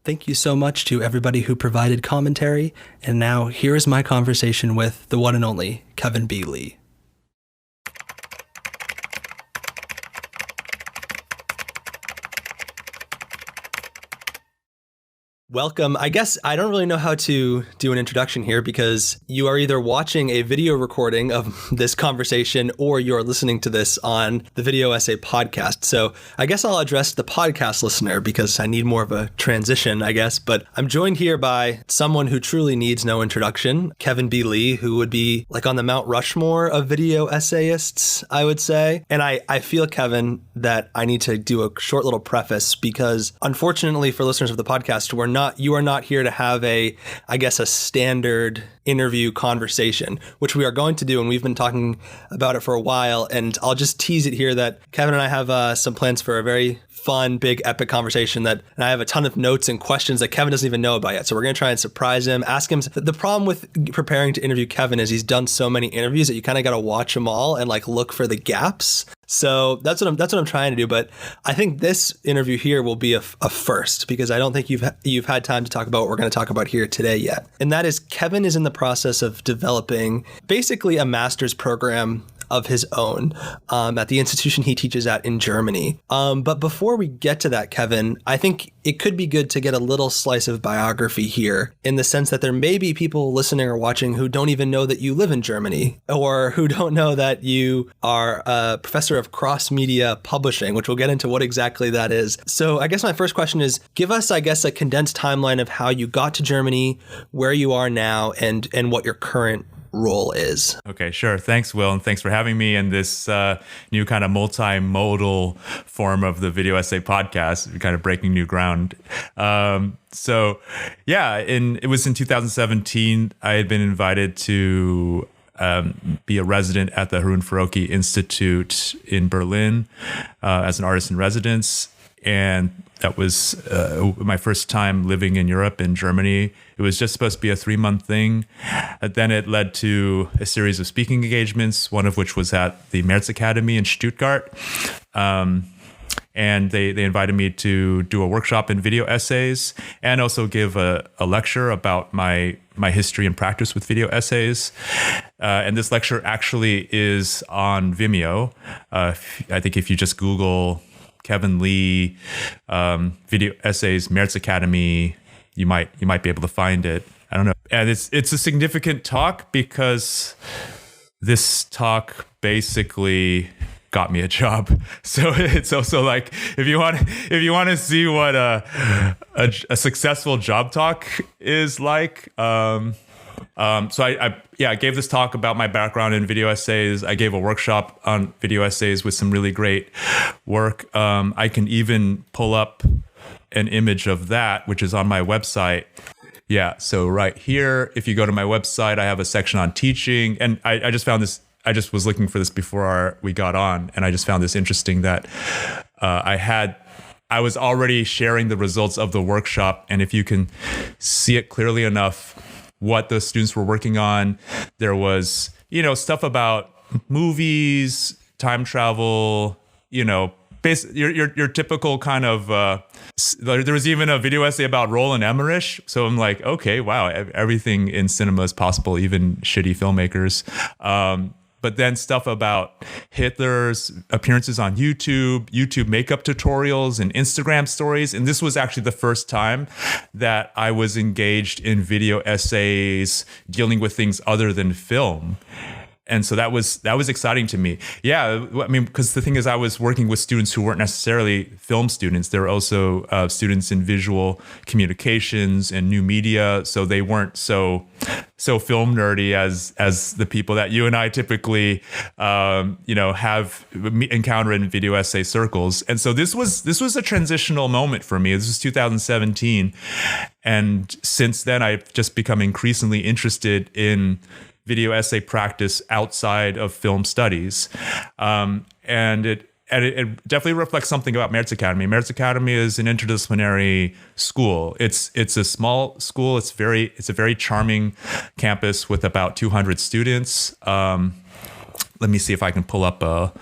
Thank you so much to everybody who provided commentary. And now here is my conversation with the one and only Kevin B. Lee. Welcome. I guess I don't really know how to do an introduction here because you are either watching a video recording of this conversation or you're listening to this on the Video Essay podcast. So I guess I'll address the podcast listener because I need more of a transition, I guess. But I'm joined here by someone who truly needs no introduction, Kevin B. Lee, who would be like on the Mount Rushmore of video essayists, I would say. And I feel, Kevin, that I need to do a short little preface because unfortunately for listeners of the podcast, you are not here to have a standard interview conversation, which we are going to do. And we've been talking about it for a while. And I'll just tease it here that Kevin and I have some plans for a very fun, big, epic conversation and I have a ton of notes and questions that Kevin doesn't even know about yet. So we're going to try and surprise him, ask him. The problem with preparing to interview Kevin is he's done so many interviews that you kind of got to watch them all and like look for the gaps. So that's what I'm trying to do. But I think this interview here will be a first because I don't think you've had time to talk about what we're going to talk about here today yet. And that is Kevin is in the process of developing basically a master's program of his own at the institution he teaches at in Germany. But before we get to that, Kevin, I think it could be good to get a little slice of biography here in the sense that there may be people listening or watching who don't even know that you live in Germany or who don't know that you are a professor of cross-media publishing, which we'll get into what exactly that is. So I guess my first question is, give us, I guess, a condensed timeline of how you got to Germany, where you are now, and what your current role is. Okay, sure. Thanks, Will, and thanks for having me in this new kind of multimodal form of the Video Essay podcast, kind of breaking new ground. It was in 2017, I had been invited to be a resident at the Harun Farokhi Institute in Berlin as an artist in residence. And that was my first time living in Europe, in Germany. It was just supposed to be a 3-month thing. Then it led to a series of speaking engagements, one of which was at the Merz Akademie in Stuttgart. And they invited me to do a workshop in video essays and also give a lecture about my history and practice with video essays. And this lecture actually is on Vimeo. I think if you just Google Kevin Lee, video essays, Merz Akademie, you might be able to find it. I don't know. And it's a significant talk because this talk basically got me a job. So it's also like if you want to see what a successful job talk is like. I gave this talk about my background in video essays. I gave a workshop on video essays with some really great work. I can even pull up an image of that, which is on my website. Yeah, so right here, if you go to my website, I have a section on teaching. And I just found this, I just was looking for this before we got on, and I just found this interesting that I was already sharing the results of the workshop. And if you can see it clearly enough, what the students were working on. There was, stuff about movies, time travel, your typical kind of, there was even a video essay about Roland Emmerich. So I'm like, okay, wow, everything in cinema is possible, even shitty filmmakers. But then stuff about Hitler's appearances on YouTube makeup tutorials and Instagram stories. And this was actually the first time that I was engaged in video essays dealing with things other than film. And so that was exciting to me. Yeah, I mean, because the thing is, I was working with students who weren't necessarily film students. They were also students in visual communications and new media. So they weren't so film nerdy as the people that you and I typically, have encounter in video essay circles. And so this was a transitional moment for me. This was 2017, and since then I've just become increasingly interested in video essay practice outside of film studies. And it definitely reflects something about Merz Akademie. Merz Akademie is an interdisciplinary school. It's a small school. It's a very charming campus with about 200 students. Let me see if I can pull up a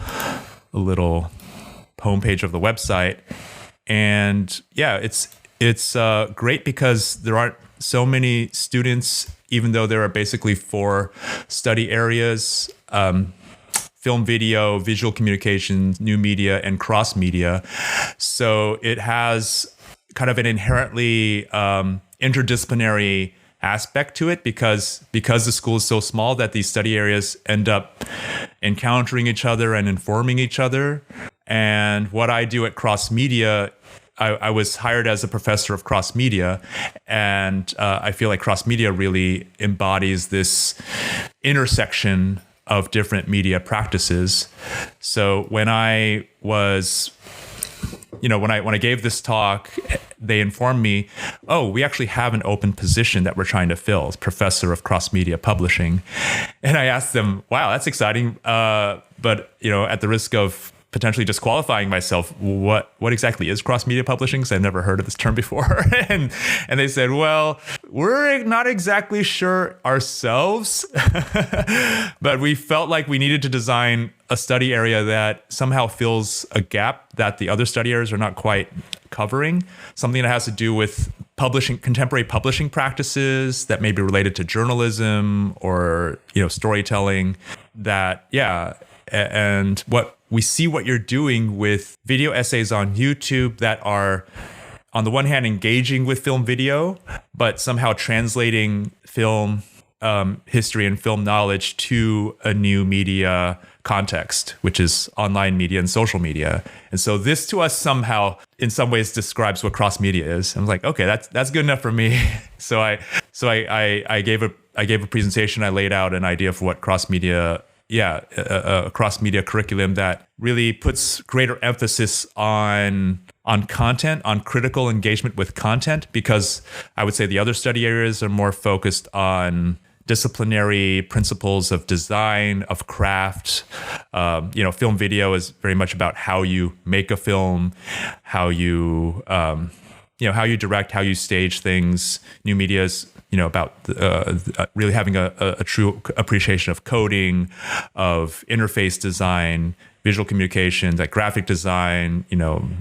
little homepage of the website. And yeah, it's great because there aren't so many students, even though there are basically 4 study areas, film, video, visual communications, new media, and cross media. So it has, kind of an inherently interdisciplinary aspect to it because the school is so small that these study areas end up encountering each other and informing each other. And what I do at Cross Media, I was hired as a professor of cross media, and I feel like cross media really embodies this intersection of different media practices. So when I was, when I gave this talk, they informed me, oh, we actually have an open position that we're trying to fill as professor of cross media publishing. And I asked them, wow, that's exciting. But, at the risk of potentially disqualifying myself, what exactly is cross media publishing? Because I've never heard of this term before. and they said, well, we're not exactly sure ourselves, but we felt like we needed to design a study area that somehow fills a gap that the other study areas are not quite covering, something that has to do with contemporary publishing practices that may be related to journalism or, storytelling and we see what you're doing with video essays on YouTube that are, on the one hand, engaging with film video, but somehow translating film history and film knowledge to a new media context, which is online media and social media. And so this to us somehow in some ways describes what cross media is. I was like, okay, that's good enough for me. So I gave a presentation. I laid out an idea for what cross media a cross-media curriculum that really puts greater emphasis on content, on critical engagement with content, because I would say the other study areas are more focused on disciplinary principles of design, of craft. Film video is very much about how you make a film, how you direct, how you stage things. New media is about really having a true appreciation of coding, of interface design, visual communication, like graphic design,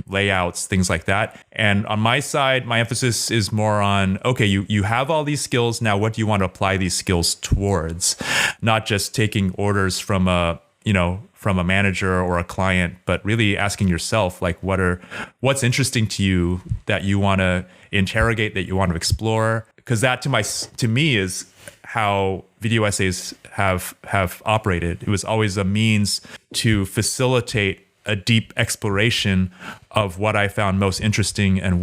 layouts, things like that. And on my side, my emphasis is more on, okay, you have all these skills. Now, what do you want to apply these skills towards? Not just taking orders from a manager or a client, but really asking yourself, like, what's interesting to you that you want to interrogate, that you want to explore? Because that to me is how video essays have operated. It was always a means to facilitate a deep exploration of what I found most interesting and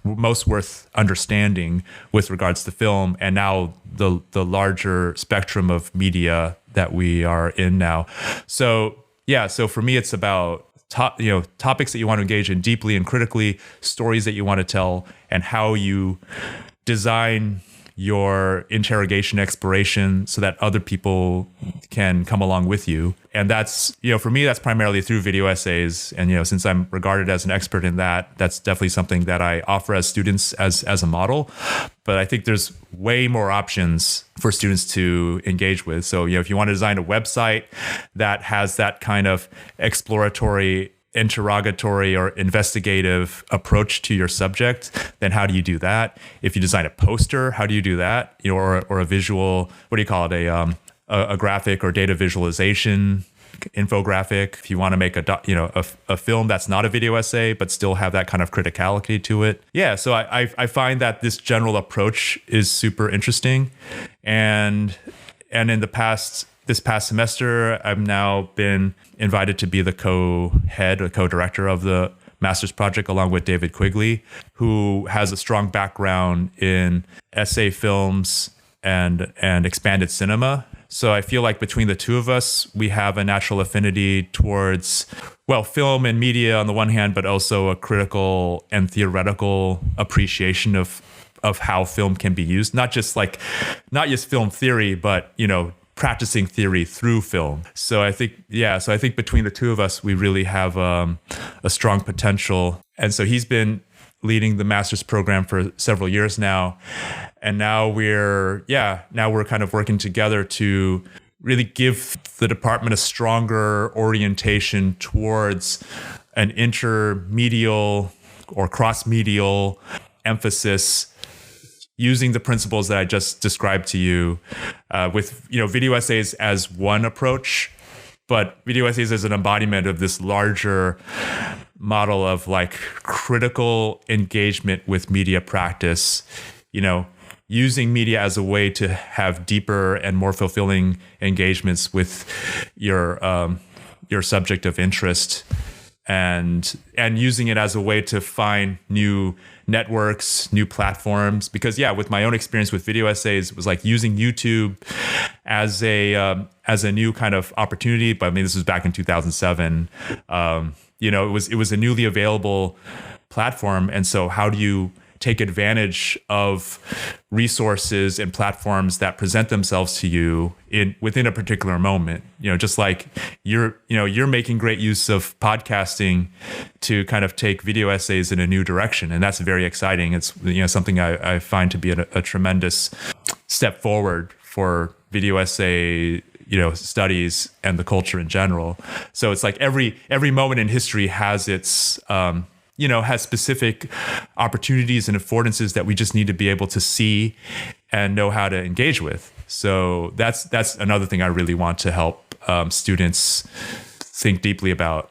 most worth understanding with regards to film, and now the larger spectrum of media that we are in now. So for me, it's about topics that you want to engage in deeply and critically, stories that you want to tell, and how you design your interrogation exploration so that other people can come along with you. And that's, for me, that's primarily through video essays. And, since I'm regarded as an expert in that, that's definitely something that I offer as students as a model. But I think there's way more options for students to engage with. So, if you want to design a website that has that kind of exploratory, interrogatory or investigative approach to your subject, then how do you do that? If you design a poster, how do you do that? Or a visual, what do you call it? A graphic or data visualization infographic. If you want to make a film that's not a video essay, but still have that kind of criticality to it. Yeah. So I find that this general approach is super interesting. And in this past semester, I've now been invited to be the co-director of the master's project, along with David Quigley, who has a strong background in essay films and expanded cinema. So I feel like between the two of us, we have a natural affinity towards, film and media on the one hand, but also a critical and theoretical appreciation of how film can be used. Not just film theory, but, practicing theory through film. So I think between the two of us, we really have a strong potential. And so he's been leading the master's program for several years now. And now we're kind of working together to really give the department a stronger orientation towards an intermedial or cross-medial emphasis, using the principles that I just described to you, with video essays as one approach, but video essays as an embodiment of this larger model of like critical engagement with media practice, using media as a way to have deeper and more fulfilling engagements with your subject of interest, and using it as a way to find new networks, new platforms. Because with my own experience with video essays, it was like using YouTube as a new kind of opportunity. But I mean, this was back in 2007. It was a newly available platform, and so how do you take advantage of resources and platforms that present themselves to you within a particular moment? Just like you're making great use of podcasting to kind of take video essays in a new direction, and that's very exciting. It's something I find to be a tremendous step forward for video essay studies and the culture in general. So it's like every moment in history has its has specific opportunities and affordances that we just need to be able to see and know how to engage with. So that's another thing I really want to help students think deeply about.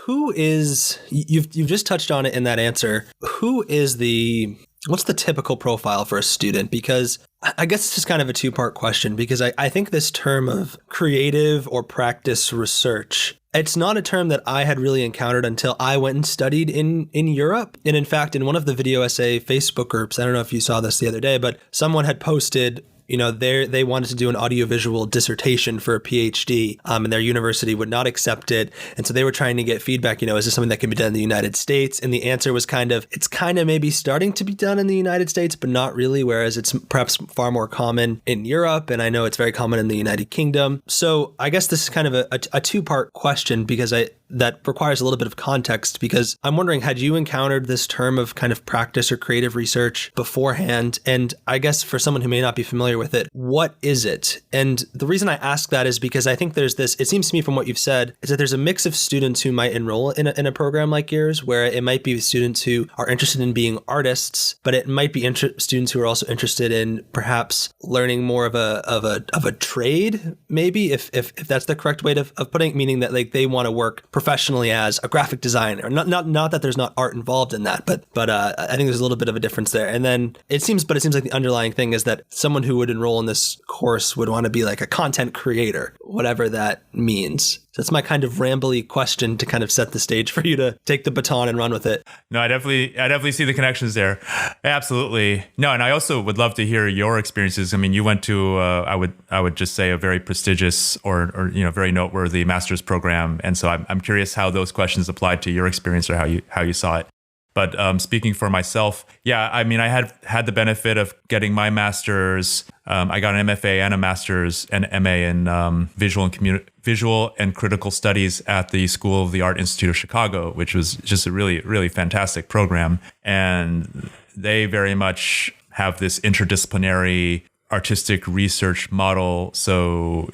Who is, you've just touched on it in that answer, what's the typical profile for a student? Because I guess it's just kind of a two-part question, because I think this term of creative or practice research, it's not a term that I had really encountered until I went and studied in Europe. And in fact, in one of the video essay Facebook groups, I don't know if you saw this the other day, but someone had posted, they wanted to do an audiovisual dissertation for a PhD, and their university would not accept it. And so they were trying to get feedback, is this something that can be done in the United States? And the answer was it's kind of maybe starting to be done in the United States, but not really, whereas it's perhaps far more common in Europe. And I know it's very common in the United Kingdom. So I guess this is kind of a two-part question, because that requires a little bit of context, because I'm wondering, had you encountered this term of kind of practice or creative research beforehand? And I guess for someone who may not be familiar with it, what is it? And the reason I ask that is because I think there's this, it seems to me from what you've said, is that there's a mix of students who might enroll in a program like yours, where it might be students who are interested in being artists, but it might be students who are also interested in perhaps learning more of a trade, maybe, if that's the correct way of putting it, meaning that like they want to work professionally as a graphic designer. Not that there's not art involved in that, but I think there's a little bit of a difference there. And then it seems like the underlying thing is that someone who would enroll in this course would want to be like a content creator, whatever that means. So that's my kind of rambly question to kind of set the stage for you to take the baton and run with it. No, I definitely see the connections there. Absolutely. No, and I also would love to hear your experiences. I mean, you went to I would just say a very prestigious or very noteworthy master's program, and so I'm curious how those questions applied to your experience or how you saw it. But speaking for myself, I mean, I had the benefit of getting my master's. I got an MFA and a master's and MA in visual and critical studies at the School of the Art Institute of Chicago, which was just a really, really fantastic program. And they very much have this interdisciplinary artistic research model. So,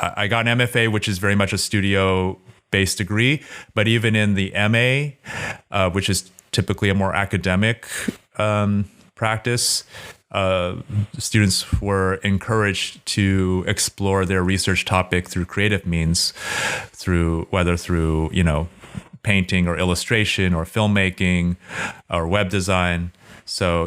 I got an MFA, which is very much a studio-based degree, but even in the MA, which is typically a more academic practice, students were encouraged to explore their research topic through creative means, whether through painting or illustration or filmmaking or web design. So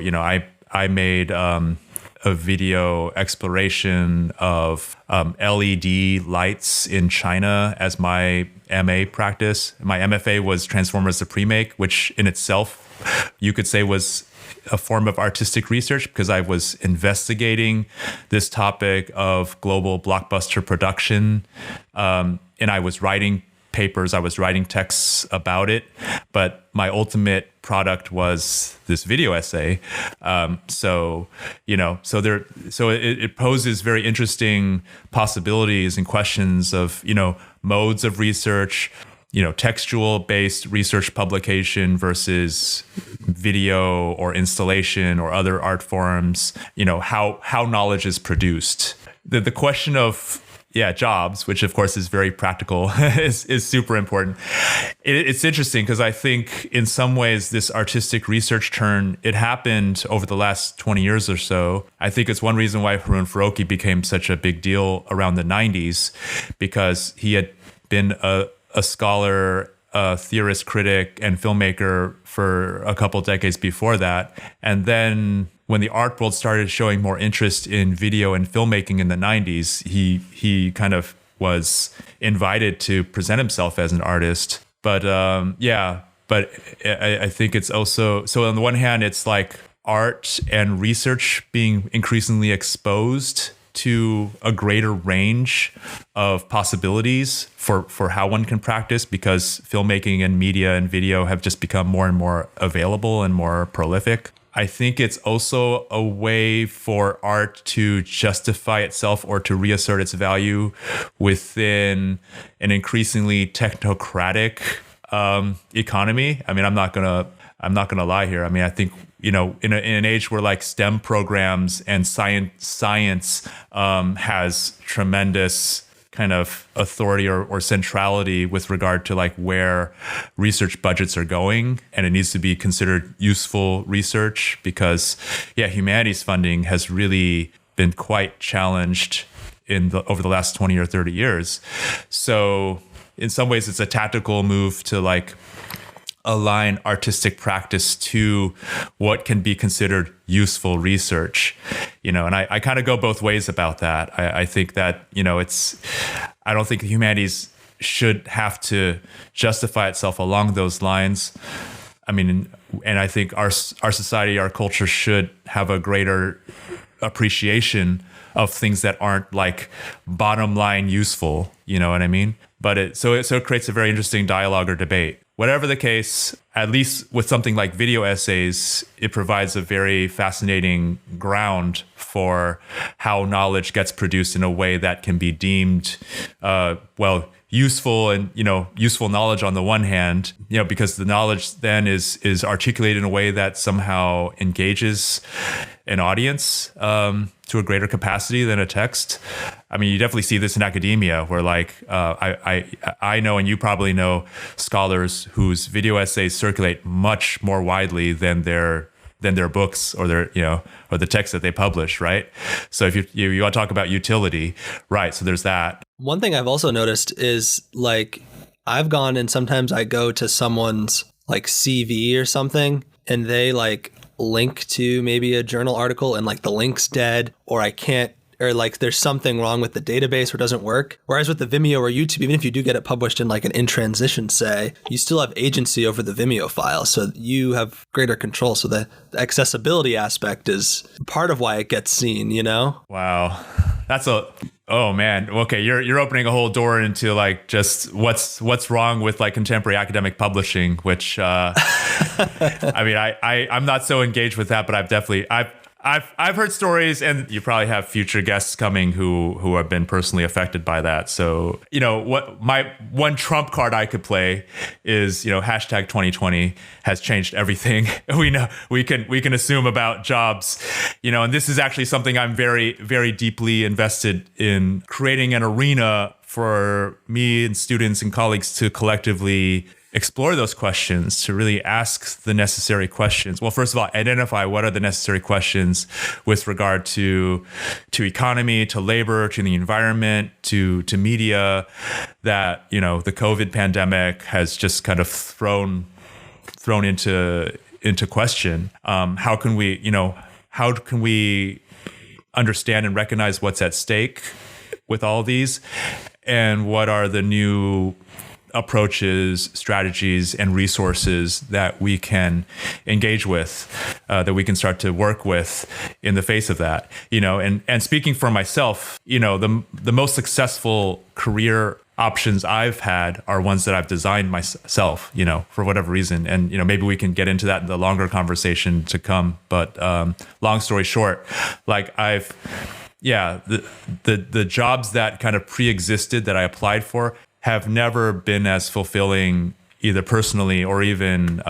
I made a video exploration of LED lights in China as my MA practice. My MFA was Transformers the Pre-Make, which in itself you could say was a form of artistic research, because I was investigating this topic of global blockbuster production, and I was writing papers, I was writing texts about it, but my ultimate product was this video essay. So it poses very interesting possibilities and questions of, modes of research, textual based research publication versus video or installation or other art forms, how knowledge is produced. The question of jobs, which of course is very practical, is super important. It's interesting because I think in some ways this artistic research turn, it happened over the last 20 years or so. I think it's one reason why Harun Farokhi became such a big deal around the 90s, because he had been a scholar, a theorist, critic, and filmmaker for a couple decades before that. And then when the art world started showing more interest in video and filmmaking in the 90s, he kind of was invited to present himself as an artist. But but I think it's also, so on the one hand, it's like art and research being increasingly exposed to a greater range of possibilities for how one can practice, because filmmaking and media and video have just become more and more available and more prolific. I think it's also a way for art to justify itself or to reassert its value within an increasingly technocratic economy. I mean, I'm not gonna lie here. I mean, I think, in an age where like STEM programs and science has tremendous kind of authority or centrality with regard to like where research budgets are going, and it needs to be considered useful research, because humanities funding has really been quite challenged over the last 20 or 30 years. So in some ways it's a tactical move to like align artistic practice to what can be considered useful research, and I kind of go both ways about that. I think that, I don't think the humanities should have to justify itself along those lines. I mean, and I think our society, our culture should have a greater appreciation of things that aren't like bottom line useful, you know what I mean? But it creates a very interesting dialogue or debate. Whatever the case, at least with something like video essays, it provides a very fascinating ground for how knowledge gets produced in a way that can be deemed, useful, and, useful knowledge on the one hand, because the knowledge then is articulated in a way that somehow engages an audience to a greater capacity than a text. I mean, you definitely see this in academia, where like I know, and you probably know, scholars whose video essays circulate much more widely than their books or or the text that they publish, right? So if you want to talk about utility, right? So there's that. One thing I've also noticed is like I've gone, and sometimes I go to someone's like CV or something, and they like link to maybe a journal article and like the link's dead, or I can't, or like there's something wrong with the database or doesn't work. Whereas with the Vimeo or YouTube, even if you do get it published in like an in transition, say, you still have agency over the Vimeo file. So you have greater control. So the accessibility aspect is part of why it gets seen, Wow. Oh man. Okay. You're opening a whole door into like just what's wrong with like contemporary academic publishing, which, I mean, I'm not so engaged with that, but I've heard stories, and you probably have future guests coming who have been personally affected by that. So, what my one trump card I could play is, hashtag 2020 has changed everything. We know we can assume about jobs, and this is actually something I'm very, very deeply invested in, creating an arena for me and students and colleagues to collectively explore those questions, to really ask the necessary questions. Well, first of all, identify what are the necessary questions with regard to economy, to labor, to the environment, to media, that, the COVID pandemic has just kind of thrown into question. How can we understand and recognize what's at stake with all of these, and what are the new approaches, strategies, and resources that we can engage with, that we can start to work with in the face of that, and speaking for myself, the most successful career options I've had are ones that I've designed myself, for whatever reason. And, maybe we can get into that in the longer conversation to come. But long story short, like the jobs that kind of pre-existed that I applied for have never been as fulfilling, either personally or even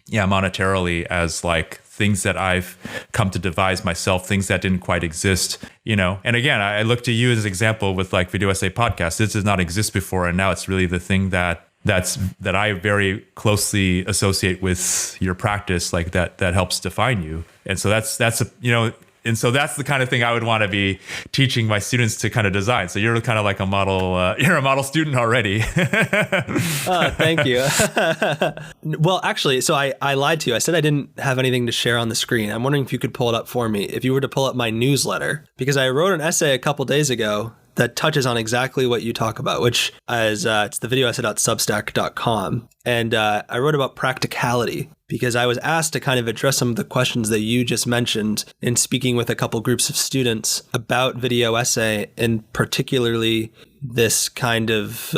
monetarily, as like things that I've come to devise myself, things that didn't quite exist, you know. And again, I look to you as an example with like Video Essay Podcast. This did not exist before, and now it's really the thing that I very closely associate with your practice, like that helps define you. And so that's a, you know, and so that's the kind of thing I would want to be teaching my students to kind of design. So you're kind of like a model, you're a model student already. Thank you. Well, actually, so I lied to you. I said I didn't have anything to share on the screen. I'm wondering if you could pull it up for me. If you were to pull up my newsletter, because I wrote an essay a couple days ago that touches on exactly what you talk about, which is it's the videoessay.substack.com. And I wrote about practicality because I was asked to kind of address some of the questions that you just mentioned in speaking with a couple groups of students about video essay, and particularly this kind of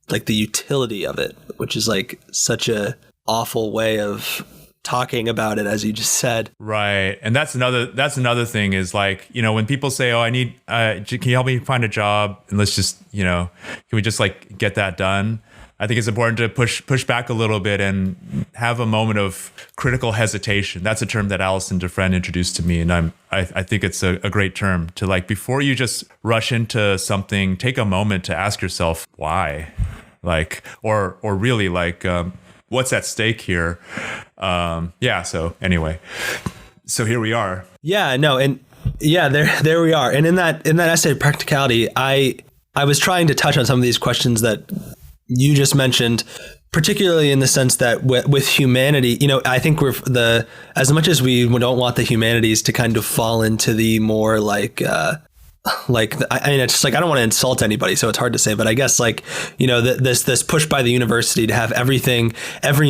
like the utility of it, which is like such a awful way of talking about it, as you just said. Right. And that's another thing is like, you know, when people say, oh, I need, can you help me find a job? And let's just, you know, can we just like get that done? I think it's important to push back a little bit and have a moment of critical hesitation. That's a term that Alison Dufresne introduced to me. And I think it's a great term to like, before you just rush into something, take a moment to ask yourself why, like, or really like, what's at stake here? So anyway, so here we are. Yeah, no. And yeah, there we are. And in that essay, Practicality, I was trying to touch on some of these questions that you just mentioned, particularly in the sense that with humanity, you know, I think as much as we don't want the humanities to kind of fall into the more like I mean, it's just like, I don't want to insult anybody, so it's hard to say, but I guess like, you know, this push by the university to have every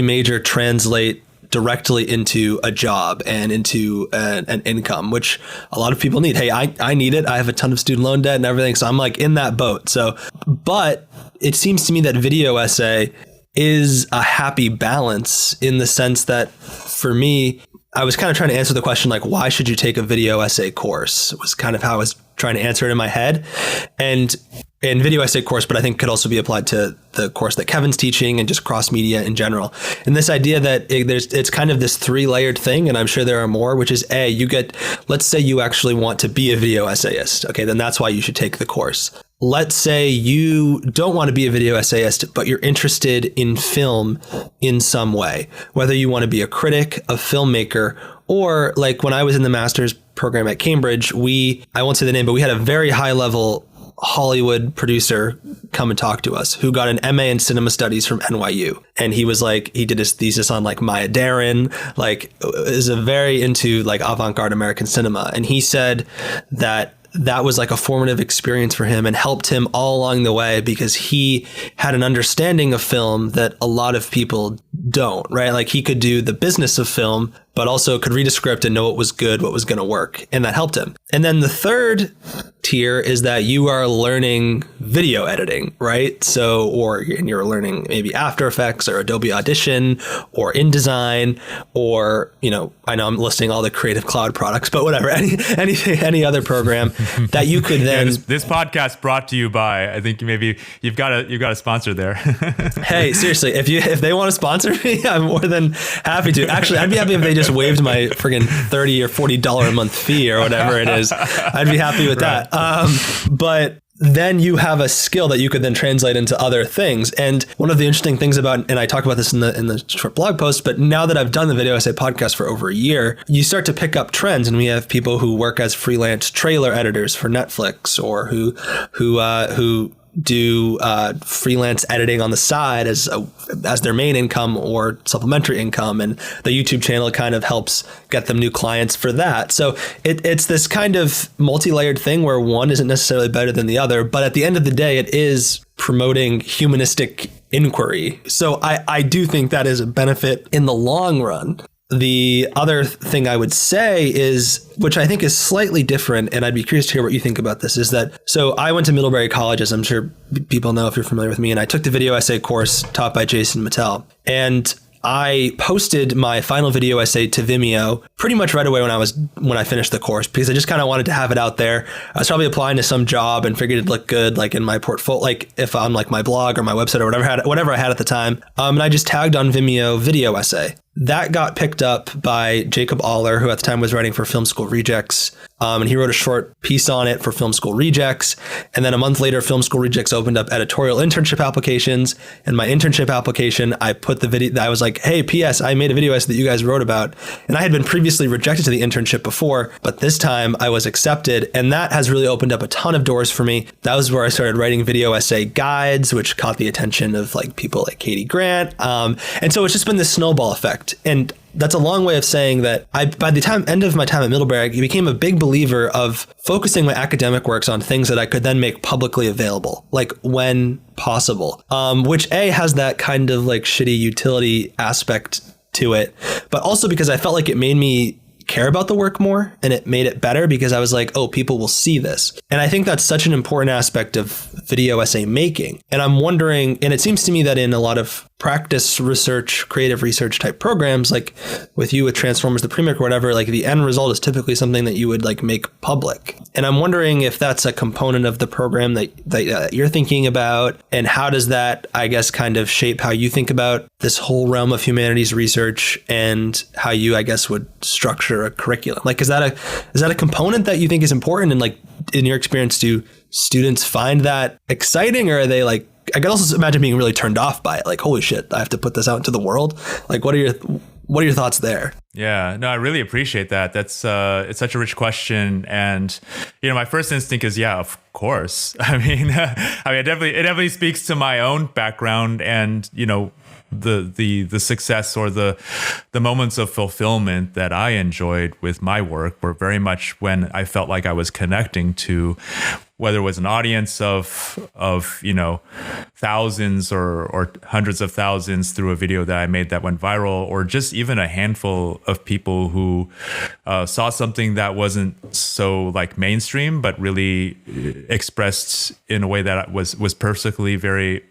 major translate directly into a job and into an income, which a lot of people need. Hey, I need it. I have a ton of student loan debt and everything. So I'm like in that boat. So, but it seems to me that video essay is a happy balance in the sense that for me, I was kind of trying to answer the question, like, why should you take a video essay course? It was kind of how I was trying to answer it in my head. And video essay course, but I think could also be applied to the course that Kevin's teaching and just cross media in general. And this idea that it's kind of this 3-layered thing, and I'm sure there are more, which is let's say you actually want to be a video essayist. Okay, then that's why you should take the course. Let's say you don't want to be a video essayist, but you're interested in film in some way, whether you want to be a critic, a filmmaker, or like when I was in the master's program at Cambridge, I won't say the name, but we had a very high level Hollywood producer come and talk to us who got an MA in cinema studies from NYU. And he was like, he did his thesis on like Maya Deren, like is a very into like avant-garde American cinema. And he said that was like a formative experience for him and helped him all along the way because he had an understanding of film that a lot of people don't, right? Like he could do the business of film, but also could read a script and know what was good, what was going to work. And that helped him. And then the third tier is that you are learning video editing, right? So, and you're learning maybe After Effects or Adobe Audition or InDesign or, you know, I know I'm listing all the Creative Cloud products, but whatever, any other program that you could then. This podcast brought to you by, I think maybe you've got a sponsor there. Hey, seriously, if they want to sponsor me, I'm more than happy to. Actually, I'd be happy if they just waived my friggin' $30 or $40 a month fee or whatever it is. I'd be happy with that. But then you have a skill that you could then translate into other things. And one of the interesting things about, and I talk about this in the short blog post, but now that I've done the Video Essay podcast for over a year, you start to pick up trends. And we have people who work as freelance trailer editors for Netflix or who do freelance editing on the side as their main income or supplementary income, and the YouTube channel kind of helps get them new clients for that. So it's this kind of multi-layered thing where one isn't necessarily better than the other, but at the end of the day, it is promoting humanistic inquiry. So I do think that is a benefit in the long run. The other thing I would say is, which I think is slightly different, and I'd be curious to hear what you think about this, is that, so I went to Middlebury College, as I'm sure people know if you're familiar with me, and I took the video essay course taught by Jason Mattel. And I posted my final video essay to Vimeo pretty much right away when I finished the course, because I just kind of wanted to have it out there. I was probably applying to some job and figured it'd look good, like in my portfolio, like if on like my blog or my website or whatever I had at the time. And I just tagged on Vimeo video essay. that got picked up by Jacob Aller, who at the time was writing for Film School Rejects. And he wrote a short piece on it for Film School Rejects. And then a month later, Film School Rejects opened up editorial internship applications. And my internship application, I put the video, I was like, hey, P.S., I made a video essay that you guys wrote about. And I had been previously rejected to the internship before, but this time I was accepted. And that has really opened up a ton of doors for me. That was where I started writing video essay guides, which caught the attention of like people like Katie Grant. And so it's just been this snowball effect. And that's a long way of saying that by the end of my time at Middlebury, I became a big believer of focusing my academic works on things that I could then make publicly available, like when possible, which has that kind of like shitty utility aspect to it, but also because I felt like it made me care about the work more, and it made it better because I was like, oh, people will see this. And I think that's such an important aspect of video essay making. And I'm wondering, and it seems to me that in a lot of practice research, creative research type programs, like with you with Transformers, the premix or whatever, like the end result is typically something that you would like make public. And I'm wondering if that's a component of the program that you're thinking about, and how does that, I guess, kind of shape how you think about this whole realm of humanities research and how you, I guess, would structure a curriculum. Like, is that a component that you think is important? And like, in your experience, do students find that exciting, or are they like, I can also imagine being really turned off by it. Like, holy shit, I have to put this out into the world. Like, what are your thoughts there? Yeah, no, I really appreciate that. That's it's such a rich question, and my first instinct is, yeah, of course. I mean, it definitely speaks to my own background, and the success or the moments of fulfillment that I enjoyed with my work were very much when I felt like I was connecting to, whether it was an audience of thousands or hundreds of thousands through a video that I made that went viral, or just even a handful of people who saw something that wasn't so like mainstream, but really expressed in a way that was personally very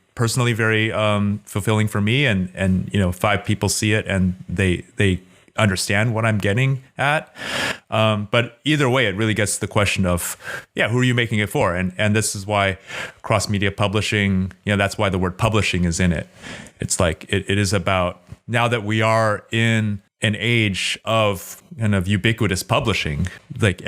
fulfilling for me, and 5 people see it and they understand what I'm getting at. But either way, it really gets to the question of, who are you making it for? And this is why cross-media publishing, that's why the word publishing is in it. It's like, it is about, now that we are in an age of kind of ubiquitous publishing, like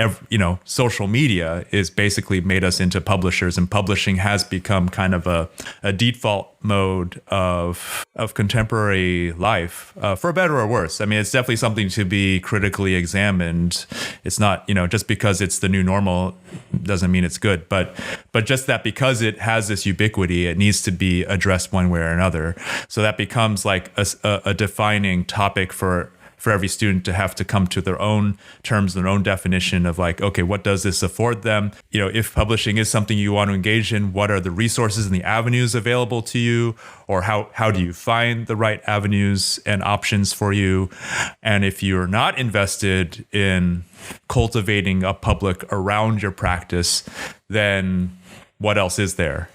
social media is basically made us into publishers, and publishing has become kind of a default mode of contemporary life, for better or worse. I mean, it's definitely something to be critically examined. It's not, just because it's the new normal doesn't mean it's good, but just that because it has this ubiquity, it needs to be addressed one way or another. So that becomes like a defining topic for every student to have to come to their own terms, their own definition of like, okay, what does this afford them? If publishing is something you want to engage in, what are the resources and the avenues available to you? Or how do you find the right avenues and options for you? And if you're not invested in cultivating a public around your practice, then what else is there?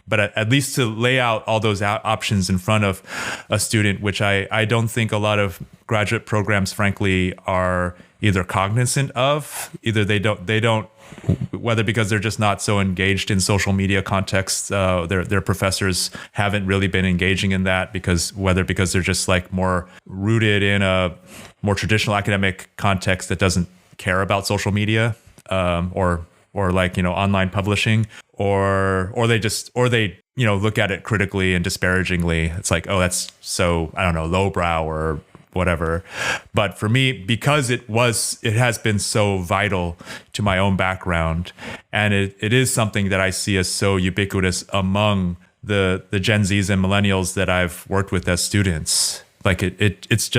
But at least to lay out all those options in front of a student, which I don't think a lot of graduate programs, frankly, are either cognizant of, either they don't, whether because they're just not so engaged in social media contexts, their professors haven't really been engaging in that, because they're just like more rooted in a more traditional academic context that doesn't care about social media, or like, online publishing, or they look at it critically and disparagingly. It's like, oh, that's so, I don't know, lowbrow or whatever. But for me, because it has been so vital to my own background, and it is something that I see as so ubiquitous among the Gen Zs and millennials that I've worked with as students. Like it's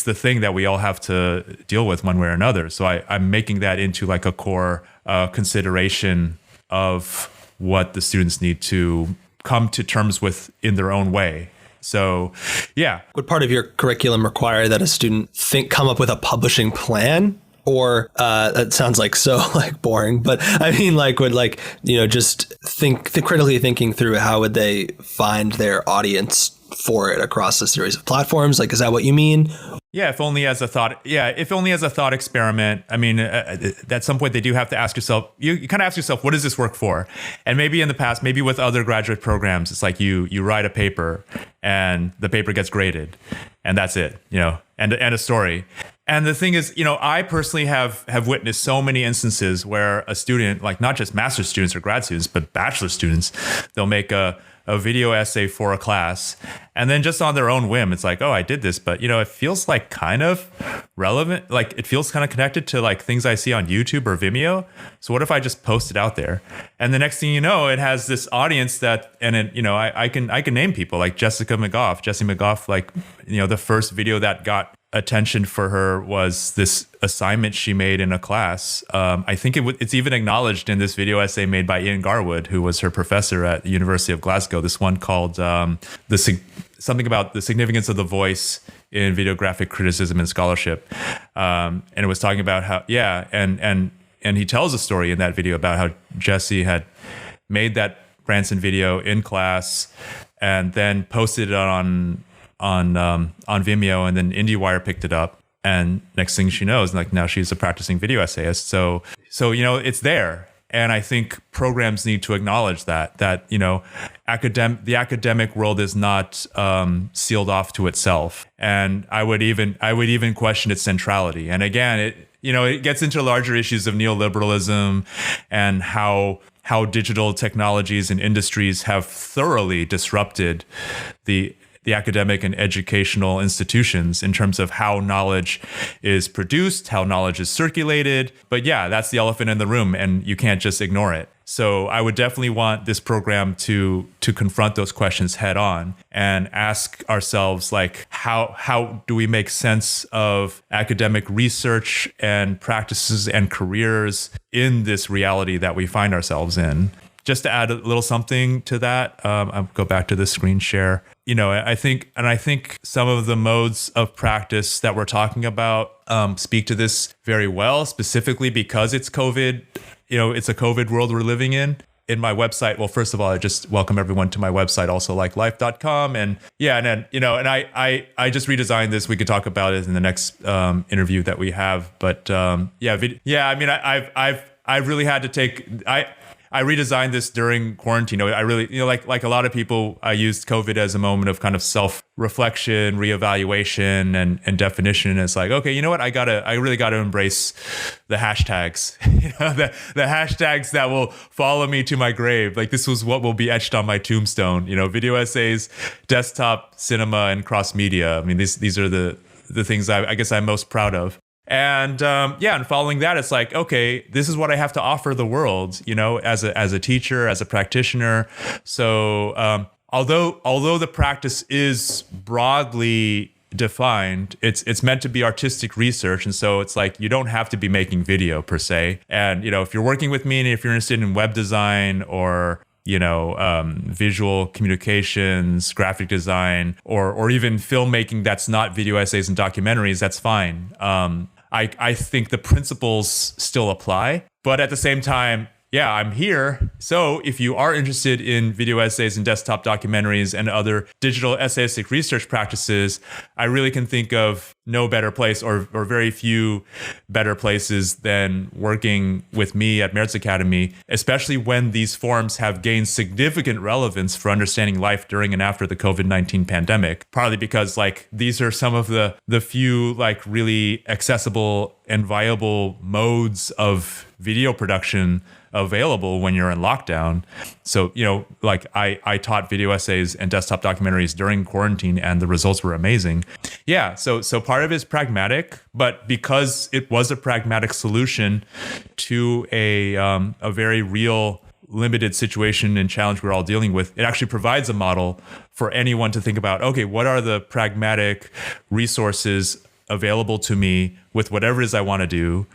the thing that we all have to deal with one way or another. So I'm making that into like a core consideration of what the students need to come to terms with in their own way. So, yeah. Would part of your curriculum require that a student come up with a publishing plan? Or that sounds like so like boring, but I mean, like, would like, just think critically thinking through how would they find their audience for it across a series of platforms? Like, is that what you mean? Yeah, if only as a thought. Yeah, if only as a thought experiment. I mean, at some point they do have to ask yourself. You kind of ask yourself, what does this work for? And maybe in the past, maybe with other graduate programs, it's like you write a paper and the paper gets graded, and that's it, and a story. And the thing is, I personally have witnessed so many instances where a student, like not just master's students or grad students, but bachelor students, they'll make a video essay for a class, and then just on their own whim, it's like, oh, I did this, but it feels like kind of relevant, like it feels kind of connected to like things I see on YouTube or Vimeo. So what if I just post it out there? And the next thing you know, it has this audience that, and it, I can name people like Jessie McGough, like, the first video that got attention for her was this assignment she made in a class. I think it's even acknowledged in this video essay made by Ian Garwood, who was her professor at the University of Glasgow. This one called something about the significance of the voice in videographic criticism and scholarship. And it was talking about how, and he tells a story in that video about how Jessie had made that Branson video in class and then posted it on Vimeo, and then IndieWire picked it up, and next thing she knows, like now she's a practicing video essayist. So it's there, and I think programs need to acknowledge that the academic world is not sealed off to itself, and I would even question its centrality. And again, it gets into larger issues of neoliberalism and how digital technologies and industries have thoroughly disrupted the academic and educational institutions in terms of how knowledge is produced, how knowledge is circulated. But yeah, that's the elephant in the room, and you can't just ignore it. So I would definitely want this program to confront those questions head on and ask ourselves, like, how do we make sense of academic research and practices and careers in this reality that we find ourselves in? Just to add a little something to that, I'll go back to the screen share. I think some of the modes of practice that we're talking about speak to this very well, specifically because it's COVID. It's a COVID world we're living in. In my website, well, first of all, I just welcome everyone to my website, also likelife.com. And I just redesigned this. We could talk about it in the next interview that we have. But I've really had to take. I redesigned this during quarantine. I really, like a lot of people, I used COVID as a moment of kind of self-reflection, reevaluation, and definition. It's like, okay, you know what? I really gotta embrace the hashtags. The hashtags that will follow me to my grave. Like, this was what will be etched on my tombstone. Video essays, desktop, cinema, and cross media. I mean, these are the things I guess I'm most proud of. And and following that, it's like, okay, this is what I have to offer the world, as a teacher, as a practitioner. So although the practice is broadly defined, it's meant to be artistic research, and so it's like you don't have to be making video per se. And if you're working with me, and if you're interested in web design or visual communications, graphic design, or even filmmaking that's not video essays and documentaries, that's fine. I think the principles still apply, but at the same time, yeah, I'm here. So if you are interested in video essays and desktop documentaries and other digital essayistic research practices, I really can think of no better place or very few better places than working with me at Merz Akademie, especially when these forums have gained significant relevance for understanding life during and after the COVID-19 pandemic, partly because these are some of the few really accessible and viable modes of video production available when you're in lockdown. So, I taught video essays and desktop documentaries during quarantine, and the results were amazing. Yeah, so part of it is pragmatic, but because it was a pragmatic solution to a very real limited situation and challenge we're all dealing with, it actually provides a model for anyone to think about, okay, what are the pragmatic resources available to me with whatever it is I want to do,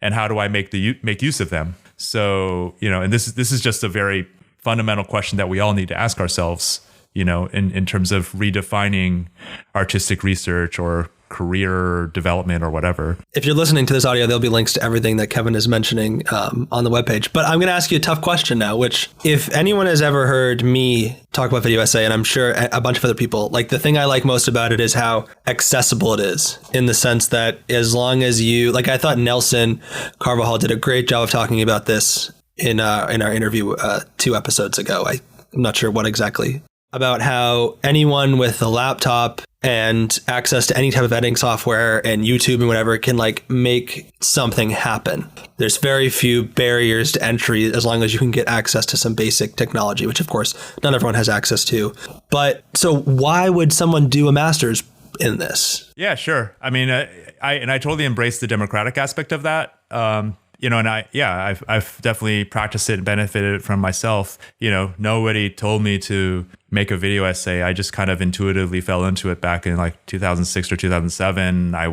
and how do I make use of them? So, and this is just a very fundamental question that we all need to ask ourselves, in terms of redefining artistic research or career development or whatever. If you're listening to this audio, there'll be links to everything that Kevin is mentioning on the webpage. But I'm going to ask you a tough question now, which if anyone has ever heard me talk about video essay, and I'm sure a bunch of other people, the thing I like most about it is how accessible it is, in the sense that as long as you, I thought Nelson Carvajal did a great job of talking about this in our interview 2 episodes ago. I'm not sure what exactly about how anyone with a laptop and access to any type of editing software and YouTube and whatever can like make something happen. There's very few barriers to entry as long as you can get access to some basic technology, which of course not everyone has access to. But so why would someone do a master's in this? Yeah, sure. I mean, I totally embrace the democratic aspect of that. And I've definitely practiced it and benefited from myself. Nobody told me to make a video essay. I just kind of intuitively fell into it back in like 2006 or 2007. I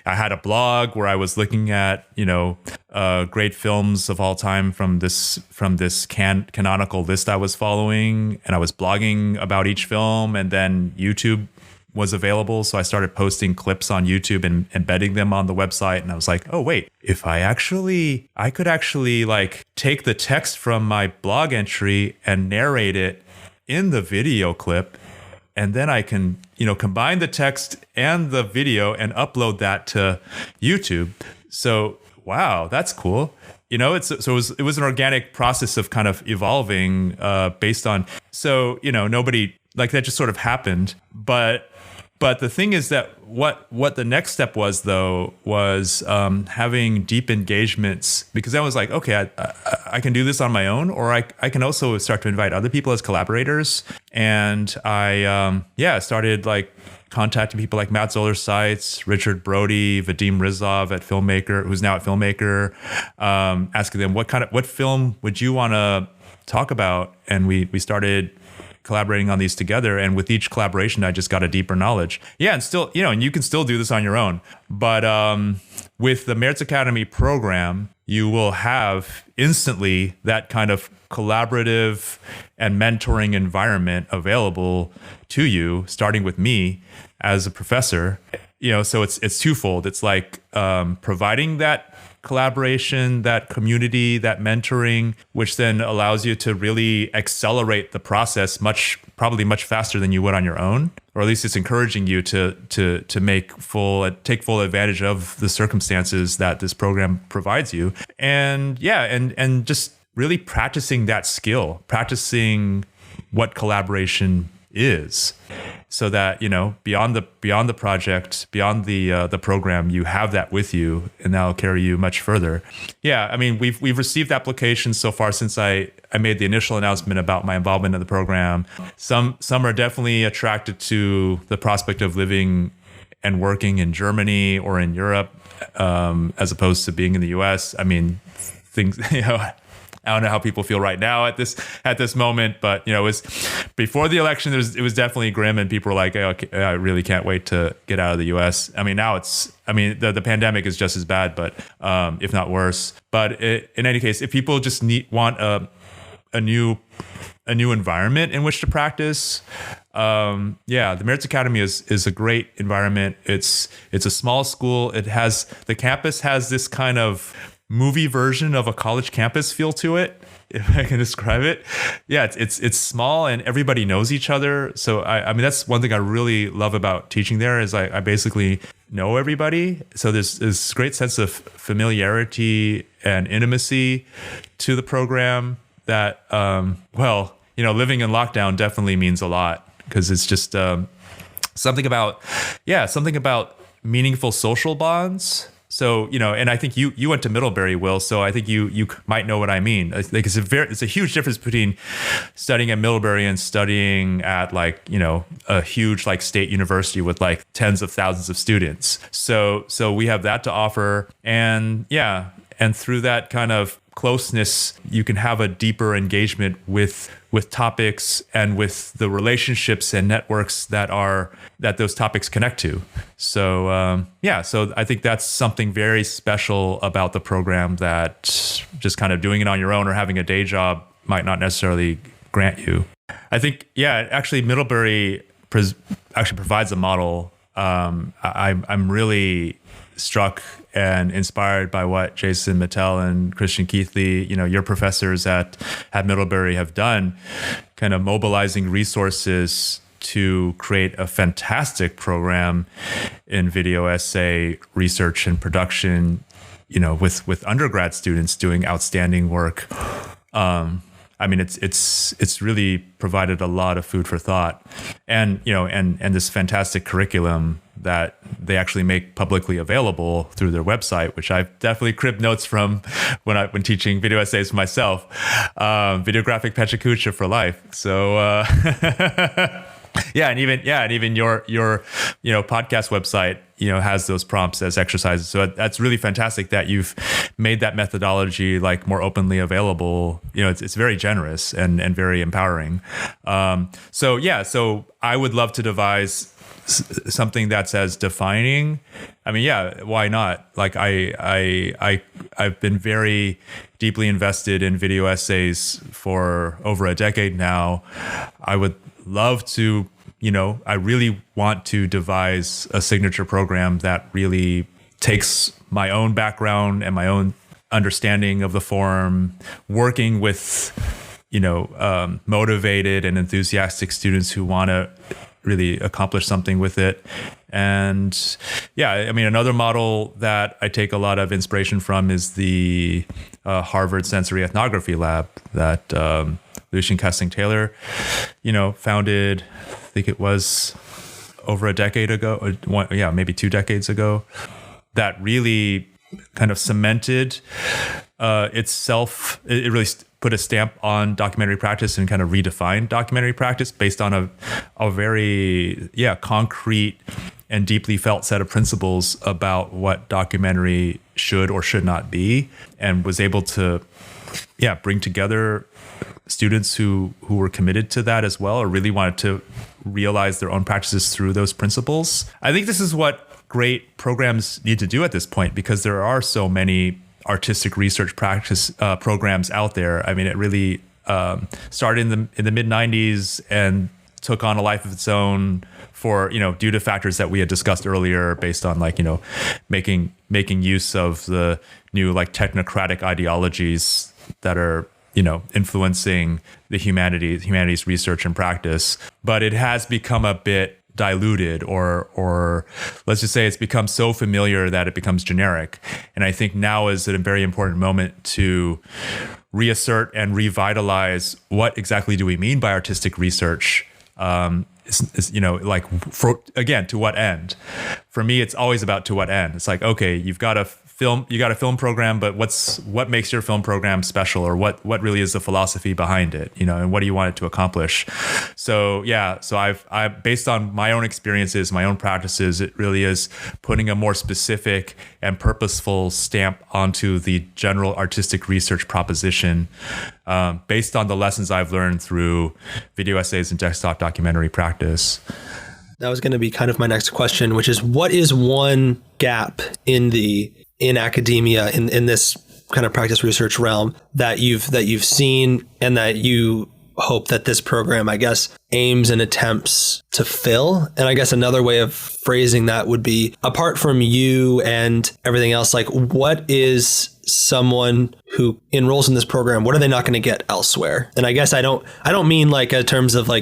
had a blog where I was looking at, great films of all time from this canonical list I was following, and I was blogging about each film, and then YouTube was available. So I started posting clips on YouTube and embedding them on the website. And I was like, oh, wait, if I could actually like take the text from my blog entry and narrate it in the video clip. And then I can, combine the text and the video and upload that to YouTube. So, wow, that's cool. It was an organic process of kind of evolving based on, nobody, like that just sort of happened. But the thing is that what the next step was, though, was having deep engagements, because I was like, okay, I can do this on my own, or I can also start to invite other people as collaborators. And I started like contacting people like Matt Zoller Seitz, Richard Brody, Vadim Rizov at Filmmaker, who's now at Filmmaker, asking them what film would you want to talk about, and we started collaborating on these together. And with each collaboration, I just got a deeper knowledge. Yeah, and still, and you can still do this on your own. But with the Merz Akademie program, you will have instantly that kind of collaborative and mentoring environment available to you, starting with me as a professor. So it's twofold. It's like providing that collaboration, that community, that mentoring, which then allows you to really accelerate the process probably much faster than you would on your own, or at least it's encouraging you to take full advantage of the circumstances that this program provides you. And and just really practicing that skill, practicing what collaboration is, so that beyond the project, beyond the program, you have that with you, and that'll carry you much further. Yeah, I mean, we've received applications so far since I made the initial announcement about my involvement in the program. Some are definitely attracted to the prospect of living and working in Germany or in Europe, as opposed to being in the U.S. I mean, things I don't know how people feel right now at this moment, but it was before the election. It was definitely grim, and people were like, okay, I really can't wait to get out of the U.S. I mean, now the pandemic is just as bad, but if not worse. But in any case, if people just want a new environment in which to practice, the Merz Akademie is a great environment. It's a small school. The campus has this kind of movie version of a college campus feel to it, if I can describe it. Yeah, it's small and everybody knows each other. So I mean, that's one thing I really love about teaching there is I basically know everybody. So there's this great sense of familiarity and intimacy to the program that, living in lockdown definitely means a lot, because it's just something about meaningful social bonds. So, and I think you went to Middlebury, Will, so I think you might know what I mean. I think it's a huge difference between studying at Middlebury and studying at a huge state university with tens of thousands of students. So we have that to offer, and through that kind of closeness, you can have a deeper engagement with topics and with the relationships and networks that those topics connect to. So so I think that's something very special about the program that just kind of doing it on your own or having a day job might not necessarily grant you. I think actually Middlebury actually provides a model. I'm really struck and inspired by what Jason Mattel and Christian Keithley, your professors at Middlebury have done, kind of mobilizing resources to create a fantastic program in video essay research and production, with undergrad students doing outstanding work. I mean, it's really provided a lot of food for thought, and and this fantastic curriculum that they actually make publicly available through their website, which I've definitely cribbed notes from when teaching video essays myself. Videographic Pechakucha for life. So and even your podcast website has those prompts as exercises. So that's really fantastic that you've made that methodology like more openly available. It's very generous and very empowering. So I would love to devise something that's as defining. I mean, why not? Like I've been very deeply invested in video essays for over a decade now. I would love to, I really want to devise a signature program that really takes my own background and my own understanding of the form, working with, motivated and enthusiastic students who want to really accomplish something with it. And another model that I take a lot of inspiration from is the Harvard Sensory Ethnography Lab that Lucian Casting-Taylor, founded, I think it was over a decade ago, maybe 2 decades ago, that really kind of cemented itself. It really put a stamp on documentary practice and kind of redefined documentary practice based on a very concrete and deeply felt set of principles about what documentary should or should not be, and was able to bring together students who were committed to that as well, or really wanted to realize their own practices through those principles. I think this is what great programs need to do at this point, because there are so many artistic research practice programs out there. I mean, it really started in the mid 90s and took on a life of its own for, due to factors that we had discussed earlier, based on making use of the new technocratic ideologies that are influencing the humanities research and practice. But it has become a bit diluted, or let's just say it's become so familiar that it becomes generic. And I think now is a very important moment to reassert and revitalize what exactly do we mean by artistic research. To what end? For me, it's always about to what end. It's like, okay, you got a film program, but what makes your film program special, or what really is the philosophy behind it, and what do you want it to accomplish? So I've based on my own experiences, my own practices, it really is putting a more specific and purposeful stamp onto the general artistic research proposition, based on the lessons I've learned through video essays and desktop documentary practice. That was going to be kind of my next question, which is, what is one gap in academia, in this kind of practice research realm that you've seen, and that you hope that this program, I guess, aims and attempts to fill? And I guess another way of phrasing that would be, apart from you and everything else, what is someone who enrolls in this program, what are they not going to get elsewhere? And I guess I don't mean in terms of I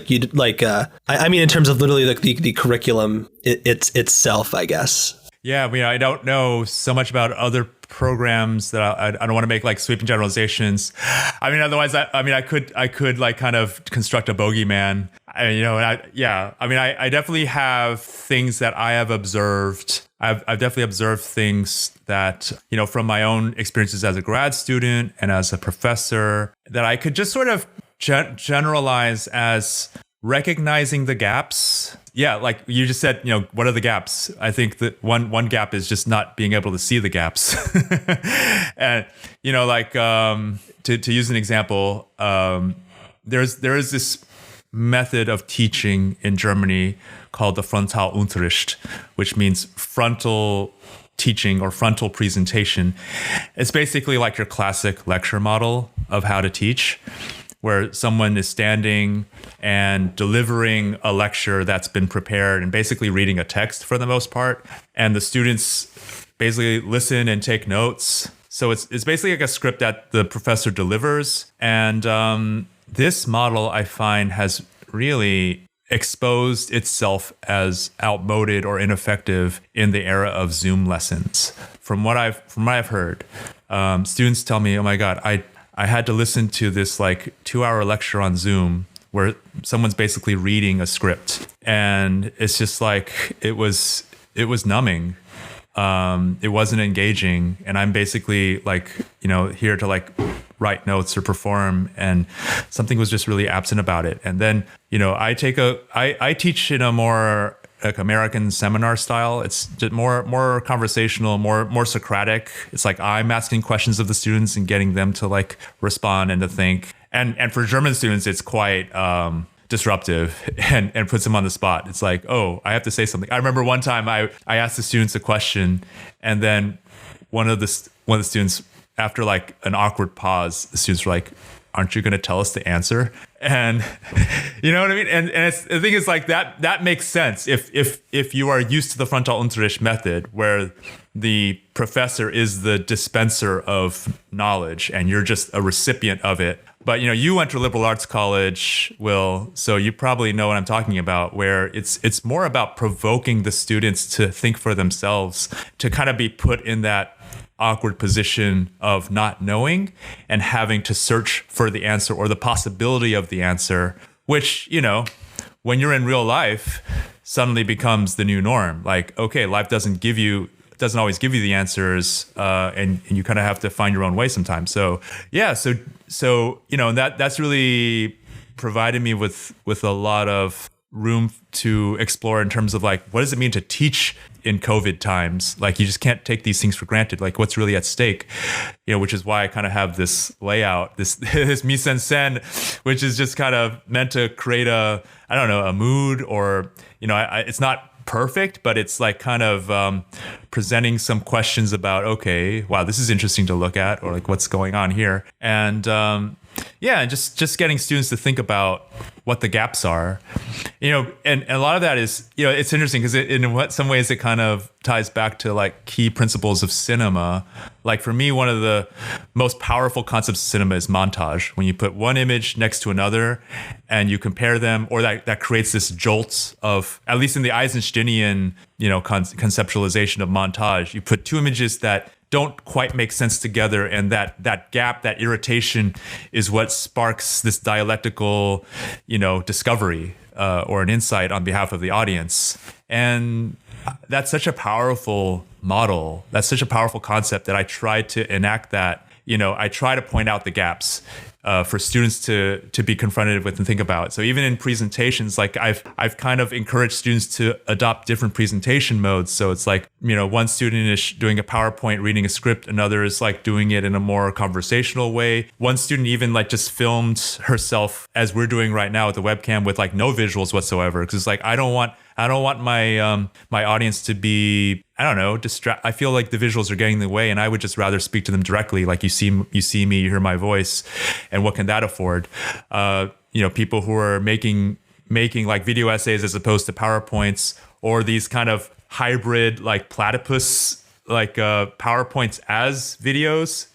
mean in terms of literally the curriculum itself, I guess. Yeah, I don't know so much about other programs that I don't want to make sweeping generalizations. I mean, otherwise, I could kind of construct a bogeyman. I definitely have things that I have observed. I've definitely observed things that, from my own experiences as a grad student and as a professor, that I could just sort of generalize as recognizing the gaps. Yeah, like you just said, what are the gaps? I think that one gap is just not being able to see the gaps. And to use an example, there is this method of teaching in Germany called the Frontalunterricht, which means frontal teaching or frontal presentation. It's basically like your classic lecture model of how to teach, where someone is standing and delivering a lecture that's been prepared and basically reading a text for the most part. And the students basically listen and take notes. So it's basically like a script that the professor delivers. And this model, I find, has really exposed itself as outmoded or ineffective in the era of Zoom lessons. From what I've heard, students tell me, "Oh my God, I had to listen to this like 2-hour lecture on Zoom where someone's basically reading a script, and it's just like it was numbing. It wasn't engaging, and I'm basically like, here to like write notes or perform, and something was just really absent about it. And then, I teach in a more like American seminar style. It's just more conversational, more Socratic. It's like I'm asking questions of the students and getting them to like respond and to think. And for German students, it's quite disruptive and puts them on the spot. It's like, oh, I have to say something. I remember one time I asked the students a question, and then one of the students, after like an awkward pause, the students were like, aren't you going to tell us the answer? And you know what I mean? And the thing is like that makes sense if you are used to the Frontalunterricht method, where the professor is the dispenser of knowledge and you're just a recipient of it. But you went to liberal arts college, Will, so you probably know what I'm talking about, where it's more about provoking the students to think for themselves, to kind of be put in that awkward position of not knowing and having to search for the answer or the possibility of the answer, which, when you're in real life, suddenly becomes the new norm. Like, okay, life doesn't always give you the answers, and you kind of have to find your own way sometimes. So yeah, so that's really provided me with a lot of room to explore in terms of like, what does it mean to teach in COVID times? Like, you just can't take these things for granted. Like, what's really at stake? Which is why I kind of have this layout, this mise en scène, which is just kind of meant to create a mood, or it's not perfect, but it's like kind of presenting some questions about, okay, wow, this is interesting to look at, or like what's going on here. And just getting students to think about what the gaps are, and a lot of that is, it's interesting because in some ways it kind of ties back to like key principles of cinema. Like for me, one of the most powerful concepts of cinema is montage. When you put one image next to another and you compare them, or that creates this jolt of, at least in the Eisensteinian, conceptualization of montage, you put two images that don't quite make sense together, and that gap, that irritation, is what sparks this dialectical, discovery or an insight on behalf of the audience. And that's such a powerful model. That's such a powerful concept that I try to enact that. I try to point out the gaps for students to be confronted with and think about. So even in presentations, like I've kind of encouraged students to adopt different presentation modes. So it's like, one student is doing a PowerPoint, reading a script. Another is like doing it in a more conversational way. One student even like just filmed herself, as we're doing right now with the webcam, with like no visuals whatsoever. Because it's like, I don't want my my audience to be, I feel like the visuals are getting in the way, and I would just rather speak to them directly. Like, you see me, you hear my voice, and what can that afford? People who are making like video essays as opposed to PowerPoints, or these kind of hybrid like platypus like PowerPoints as videos.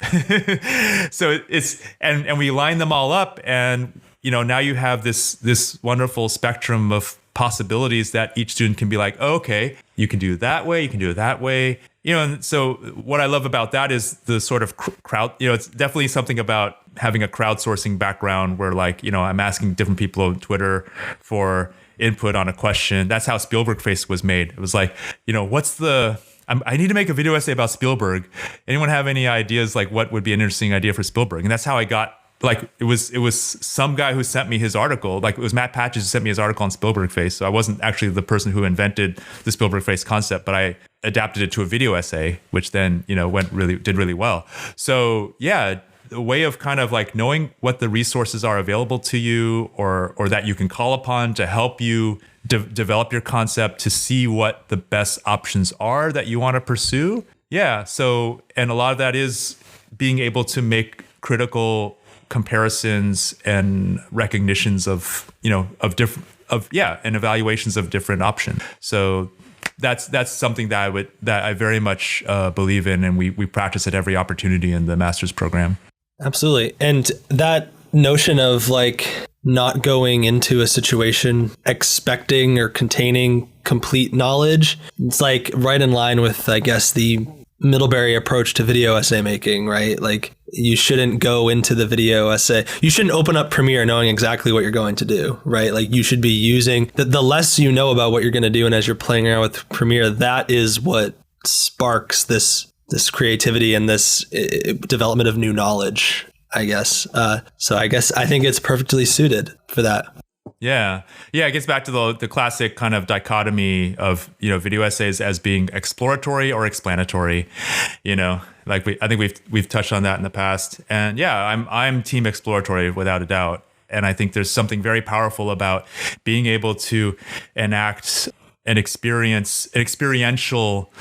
So it's and we line them all up, and now you have this wonderful spectrum of possibilities that each student can be like, oh, okay, you can do it that way, you can do it that way. And so what I love about that is the sort of crowd, it's definitely something about having a crowdsourcing background where like, I'm asking different people on Twitter for input on a question. That's how Spielberg Face was made. It was like, I need to make a video essay about Spielberg. Anyone have any ideas like what would be an interesting idea for Spielberg? And that's how I got, like, it was some guy who sent me his article. Like, it was Matt Patches who sent me his article on Spielberg Face. So I wasn't actually the person who invented the Spielberg Face concept, but I adapted it to a video essay, which then, did really well. So yeah, a way of kind of like knowing what the resources are available to you, or that you can call upon to help you develop your concept, to see what the best options are that you want to pursue. Yeah. So, and a lot of that is being able to make critical comparisons and recognitions of and evaluations of different options. So that's something that I very much believe in, and we practice at every opportunity in the master's program. Absolutely. And that notion of like not going into a situation expecting or containing complete knowledge, it's like right in line with, I guess, the Middlebury approach to video essay making, right? Like you shouldn't go into the video essay. You shouldn't open up Premiere knowing exactly what you're going to do, right? Like you should be using the less you know about what you're going to do. And as you're playing around with Premiere, that is what sparks this creativity and this development of new knowledge, I guess. So I think it's perfectly suited for that. Yeah. It gets back to the classic kind of dichotomy of, video essays as being exploratory or explanatory, like I think we've touched on that in the past. And yeah, I'm team exploratory without a doubt. And I think there's something very powerful about being able to enact an experiential,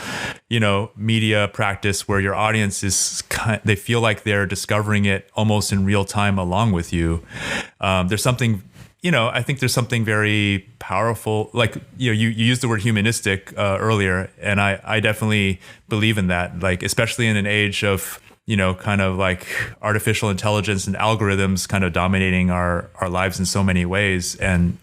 media practice where your audience they feel like they're discovering it almost in real time along with you. There's something, I think there's something very powerful, like, you used the word humanistic earlier, and I definitely believe in that, like, especially in an age of, kind of like artificial intelligence and algorithms kind of dominating our lives in so many ways. And,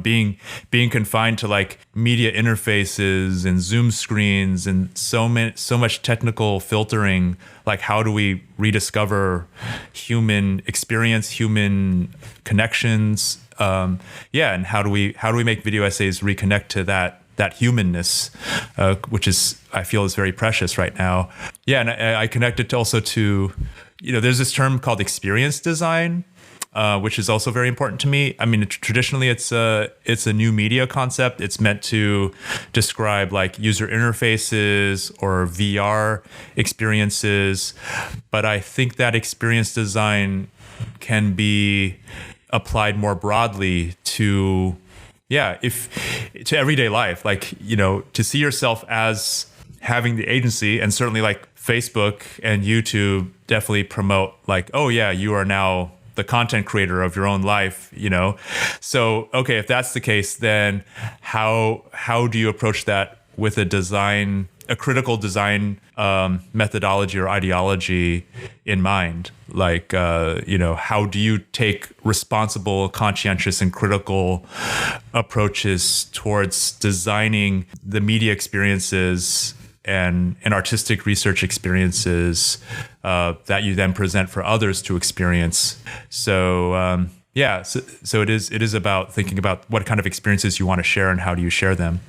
being confined to like media interfaces and Zoom screens and so much technical filtering, like how do we rediscover human experience, human connections? And how do we make video essays reconnect to that humanness, which I feel is very precious right now. Yeah, and I connect it also to, there's this term called experience design, which is also very important to me. I mean, traditionally it's a new media concept. It's meant to describe like user interfaces or VR experiences, but I think that experience design can be applied more broadly to everyday life, like, to see yourself as having the agency. And certainly like Facebook and YouTube definitely promote like, oh yeah, you are now the content creator of your own life, So, okay, if that's the case, then how do you approach that with a critical design methodology or ideology in mind? Like, how do you take responsible, conscientious, and critical approaches towards designing the media experiences and artistic research experiences that you then present for others to experience? So, so it is about thinking about what kind of experiences you want to share and how do you share them.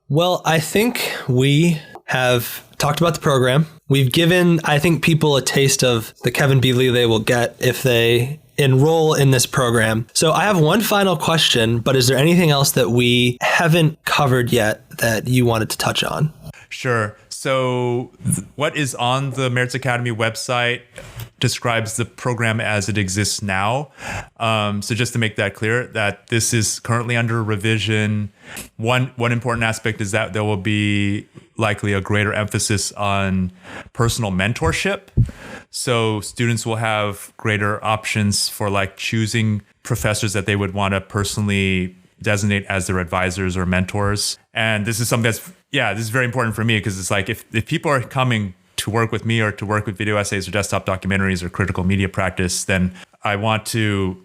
Well, I think we have talked about the program. We've given, I think, people a taste of the Kevin Beasley they will get if they enroll in this program. So I have one final question, but is there anything else that we haven't covered yet that you wanted to touch on? Sure. So what is on the Merz Akademie website describes the program as it exists now. So just to make that clear, that this is currently under revision. One important aspect is that there will be likely a greater emphasis on personal mentorship. So students will have greater options for like choosing professors that they would want to personally designate as their advisors or mentors. And this is something this is very important for me, because it's like if people are coming to work with me or to work with video essays or desktop documentaries or critical media practice, then I want to,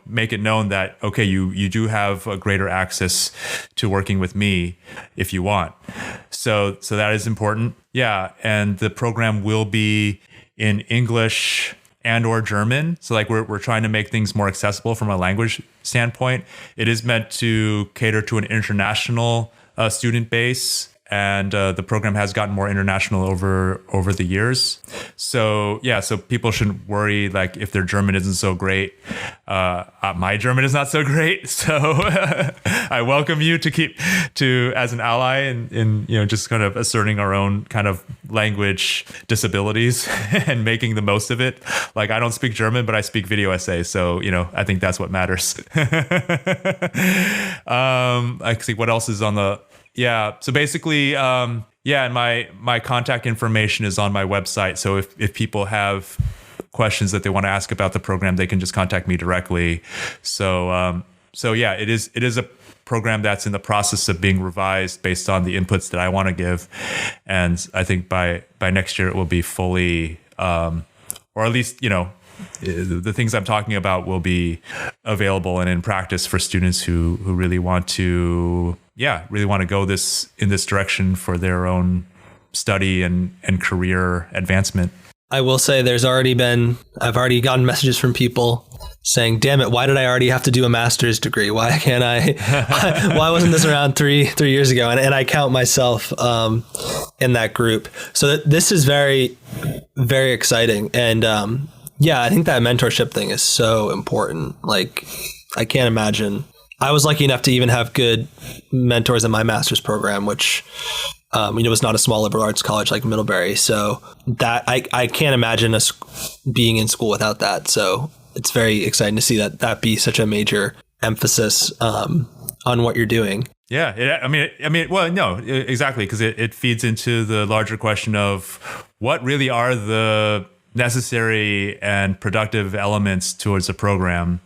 make it known that, okay, you do have a greater access to working with me if you want. So that is important. Yeah. And the program will be in English and or German. So like we're trying to make things more accessible from a language standpoint. It is meant to cater to an international student base. And the program has gotten more international over the years. So so people shouldn't worry like if their German isn't so great. My German is not so great, so I welcome you to as an ally in just kind of asserting our own kind of language disabilities and making the most of it. Like I don't speak German, but I speak video essays, so I think that's what matters. I see what else is on the. Yeah. So basically, and my contact information is on my website. So if people have questions that they want to ask about the program, they can just contact me directly. So it is a program that's in the process of being revised based on the inputs that I want to give. And I think by next year it will be fully, or at least, the things I'm talking about will be available and in practice for students who really want to go in this direction for their own study and career advancement. I will say I've already gotten messages from people saying, damn it, why did I already have to do a master's degree? Why can't I, why wasn't this around three years ago? And I count myself in that group. So this is very, very exciting. And I think that mentorship thing is so important. Like, I can't imagine. I was lucky enough to even have good mentors in my master's program, which was not a small liberal arts college like Middlebury. So that I can't imagine us being in school without that. So it's very exciting to see that be such a major emphasis on what you're doing. Yeah. Exactly. Because it feeds into the larger question of what really are the necessary and productive elements towards a program.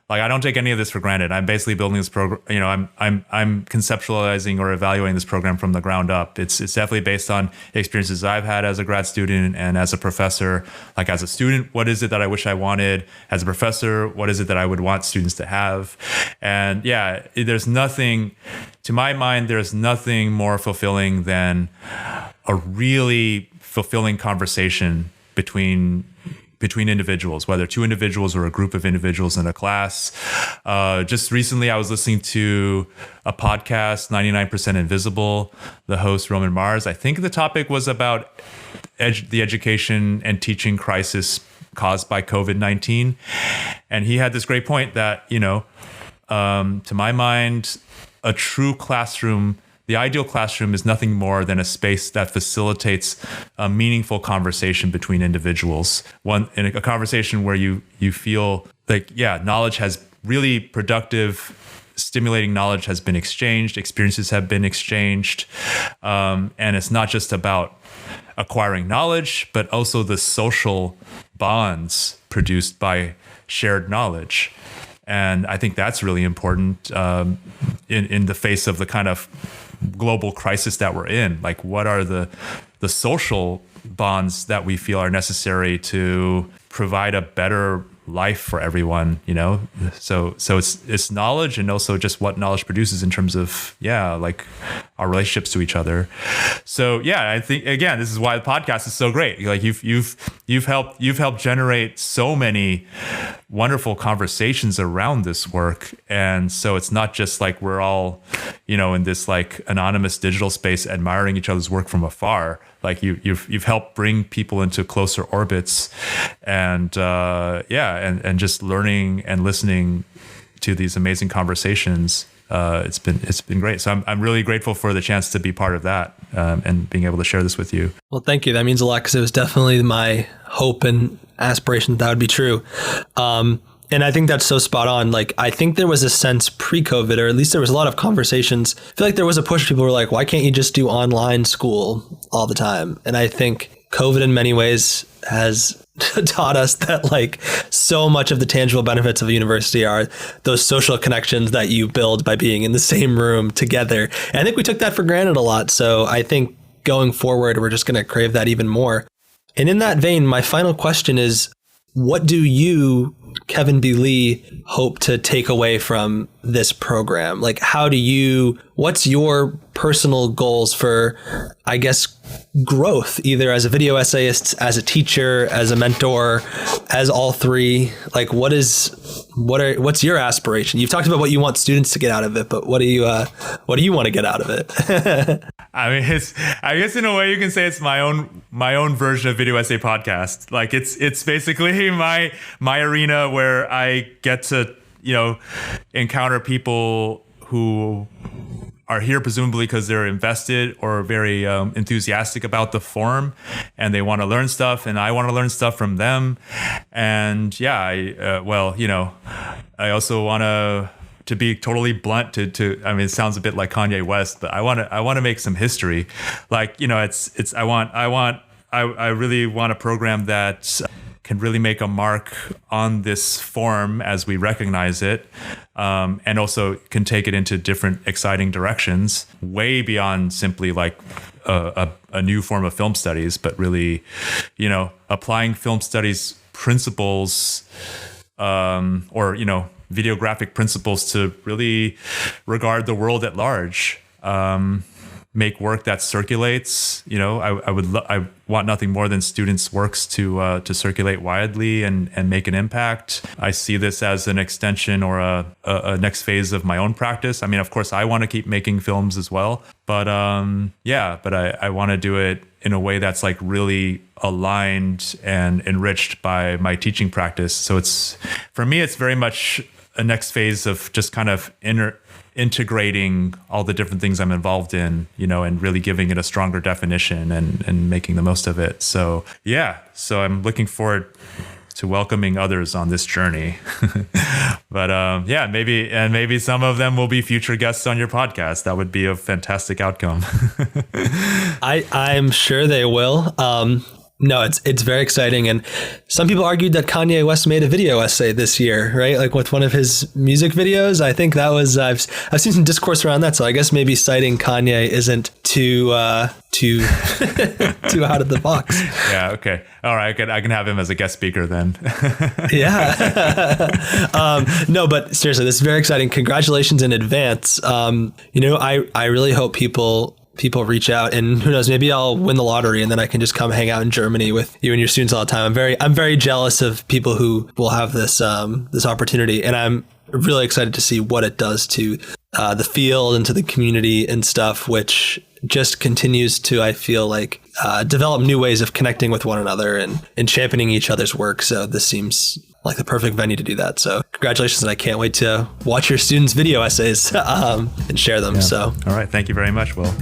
Like, I don't take any of this for granted. I'm basically building this program. I'm conceptualizing or evaluating this program from the ground up. It's definitely based on experiences I've had as a grad student and as a professor. Like, as a student, what is it that I wish I wanted? As a professor, what is it that I would want students to have? And there's nothing, to my mind, there's nothing more fulfilling than a really fulfilling conversation between individuals, whether two individuals or a group of individuals in a class. Just recently, I was listening to a podcast, 99% Invisible, the host, Roman Mars. I think the topic was about the education and teaching crisis caused by COVID-19. And he had this great point that, to my mind, a true classroom, the ideal classroom, is nothing more than a space that facilitates a meaningful conversation between individuals. In a conversation where you feel like, knowledge has really productive, stimulating knowledge has been exchanged, experiences have been exchanged. And it's not just about acquiring knowledge, but also the social bonds produced by shared knowledge. And I think that's really important in the face of the kind of global crisis that we're in. Like, what are the social bonds that we feel are necessary to provide a better life for everyone, So it's knowledge, and also just what knowledge produces in terms of, like our relationships to each other. So I think, again, this is why the podcast is so great. Like, you've helped generate so many wonderful conversations around this work. And so it's not just like we're all, in this like anonymous digital space admiring each other's work from afar. Like, you've helped bring people into closer orbits, and and just learning and listening to these amazing conversations. It's been great. So I'm really grateful for the chance to be part of that, and being able to share this with you. Well, thank you. That means a lot, because it was definitely my hope and aspiration that would be true. And I think that's so spot on. Like, I think there was a sense pre-COVID, or at least there was a lot of conversations. I feel like there was a push. People were like, why can't you just do online school all the time? And I think COVID in many ways has taught us that, like, so much of the tangible benefits of a university are those social connections that you build by being in the same room together. And I think we took that for granted a lot. So I think going forward, we're just going to crave that even more. And in that vein, my final question is, what do you, Kevin B. Lee, hope to take away from this program? Like, what's your personal goals for, I guess, growth, either as a video essayist, as a teacher, as a mentor, as all three? Like, what's your aspiration? You've talked about what you want students to get out of it, but what do you want to get out of it? I mean, I guess in a way you can say it's my own version of Video Essay Podcast. Like, it's basically my arena where I get to, encounter people who are here presumably because they're invested or very enthusiastic about the form, and they want to learn stuff, and I want to learn stuff from them. And I also want to be totally blunt to I mean, it sounds a bit like Kanye West, but I want to make some history. Like, I really want a program that can really make a mark on this form as we recognize it, and also can take it into different exciting directions, way beyond simply like a new form of film studies, but really, applying film studies principles, or videographic principles to really regard the world at large. make work that circulates. You know, I want nothing more than students' works to circulate widely and make an impact. I see this as an extension or a next phase of my own practice. I mean, of course, I want to keep making films as well, but I want to do it in a way that's like really aligned and enriched by my teaching practice. So for me, it's very much a next phase of just kind of integrating all the different things I'm involved in, you know, and really giving it a stronger definition and making the most of it. So so I'm looking forward to welcoming others on this journey. But maybe some of them will be future guests on your podcast. That would be a fantastic outcome. I'm sure they will. No, it's very exciting. And some people argued that Kanye West made a video essay this year, right? Like with one of his music videos. I think that was, I've seen some discourse around that. So I guess maybe citing Kanye isn't too out of the box. Yeah. Okay. All right. I can have him as a guest speaker then. Yeah. No, but seriously, this is very exciting. Congratulations in advance. I really hope people reach out, and who knows, maybe I'll win the lottery and then I can just come hang out in Germany with you and your students all the time. I'm very jealous of people who will have this opportunity, and I'm really excited to see what it does to the field and to the community and stuff, which just continues to, I feel like, develop new ways of connecting with one another and championing each other's work. So this seems like the perfect venue to do that. So congratulations, and I can't wait to watch your students' video essays and share them. Yeah. So all right, thank you very much, Will.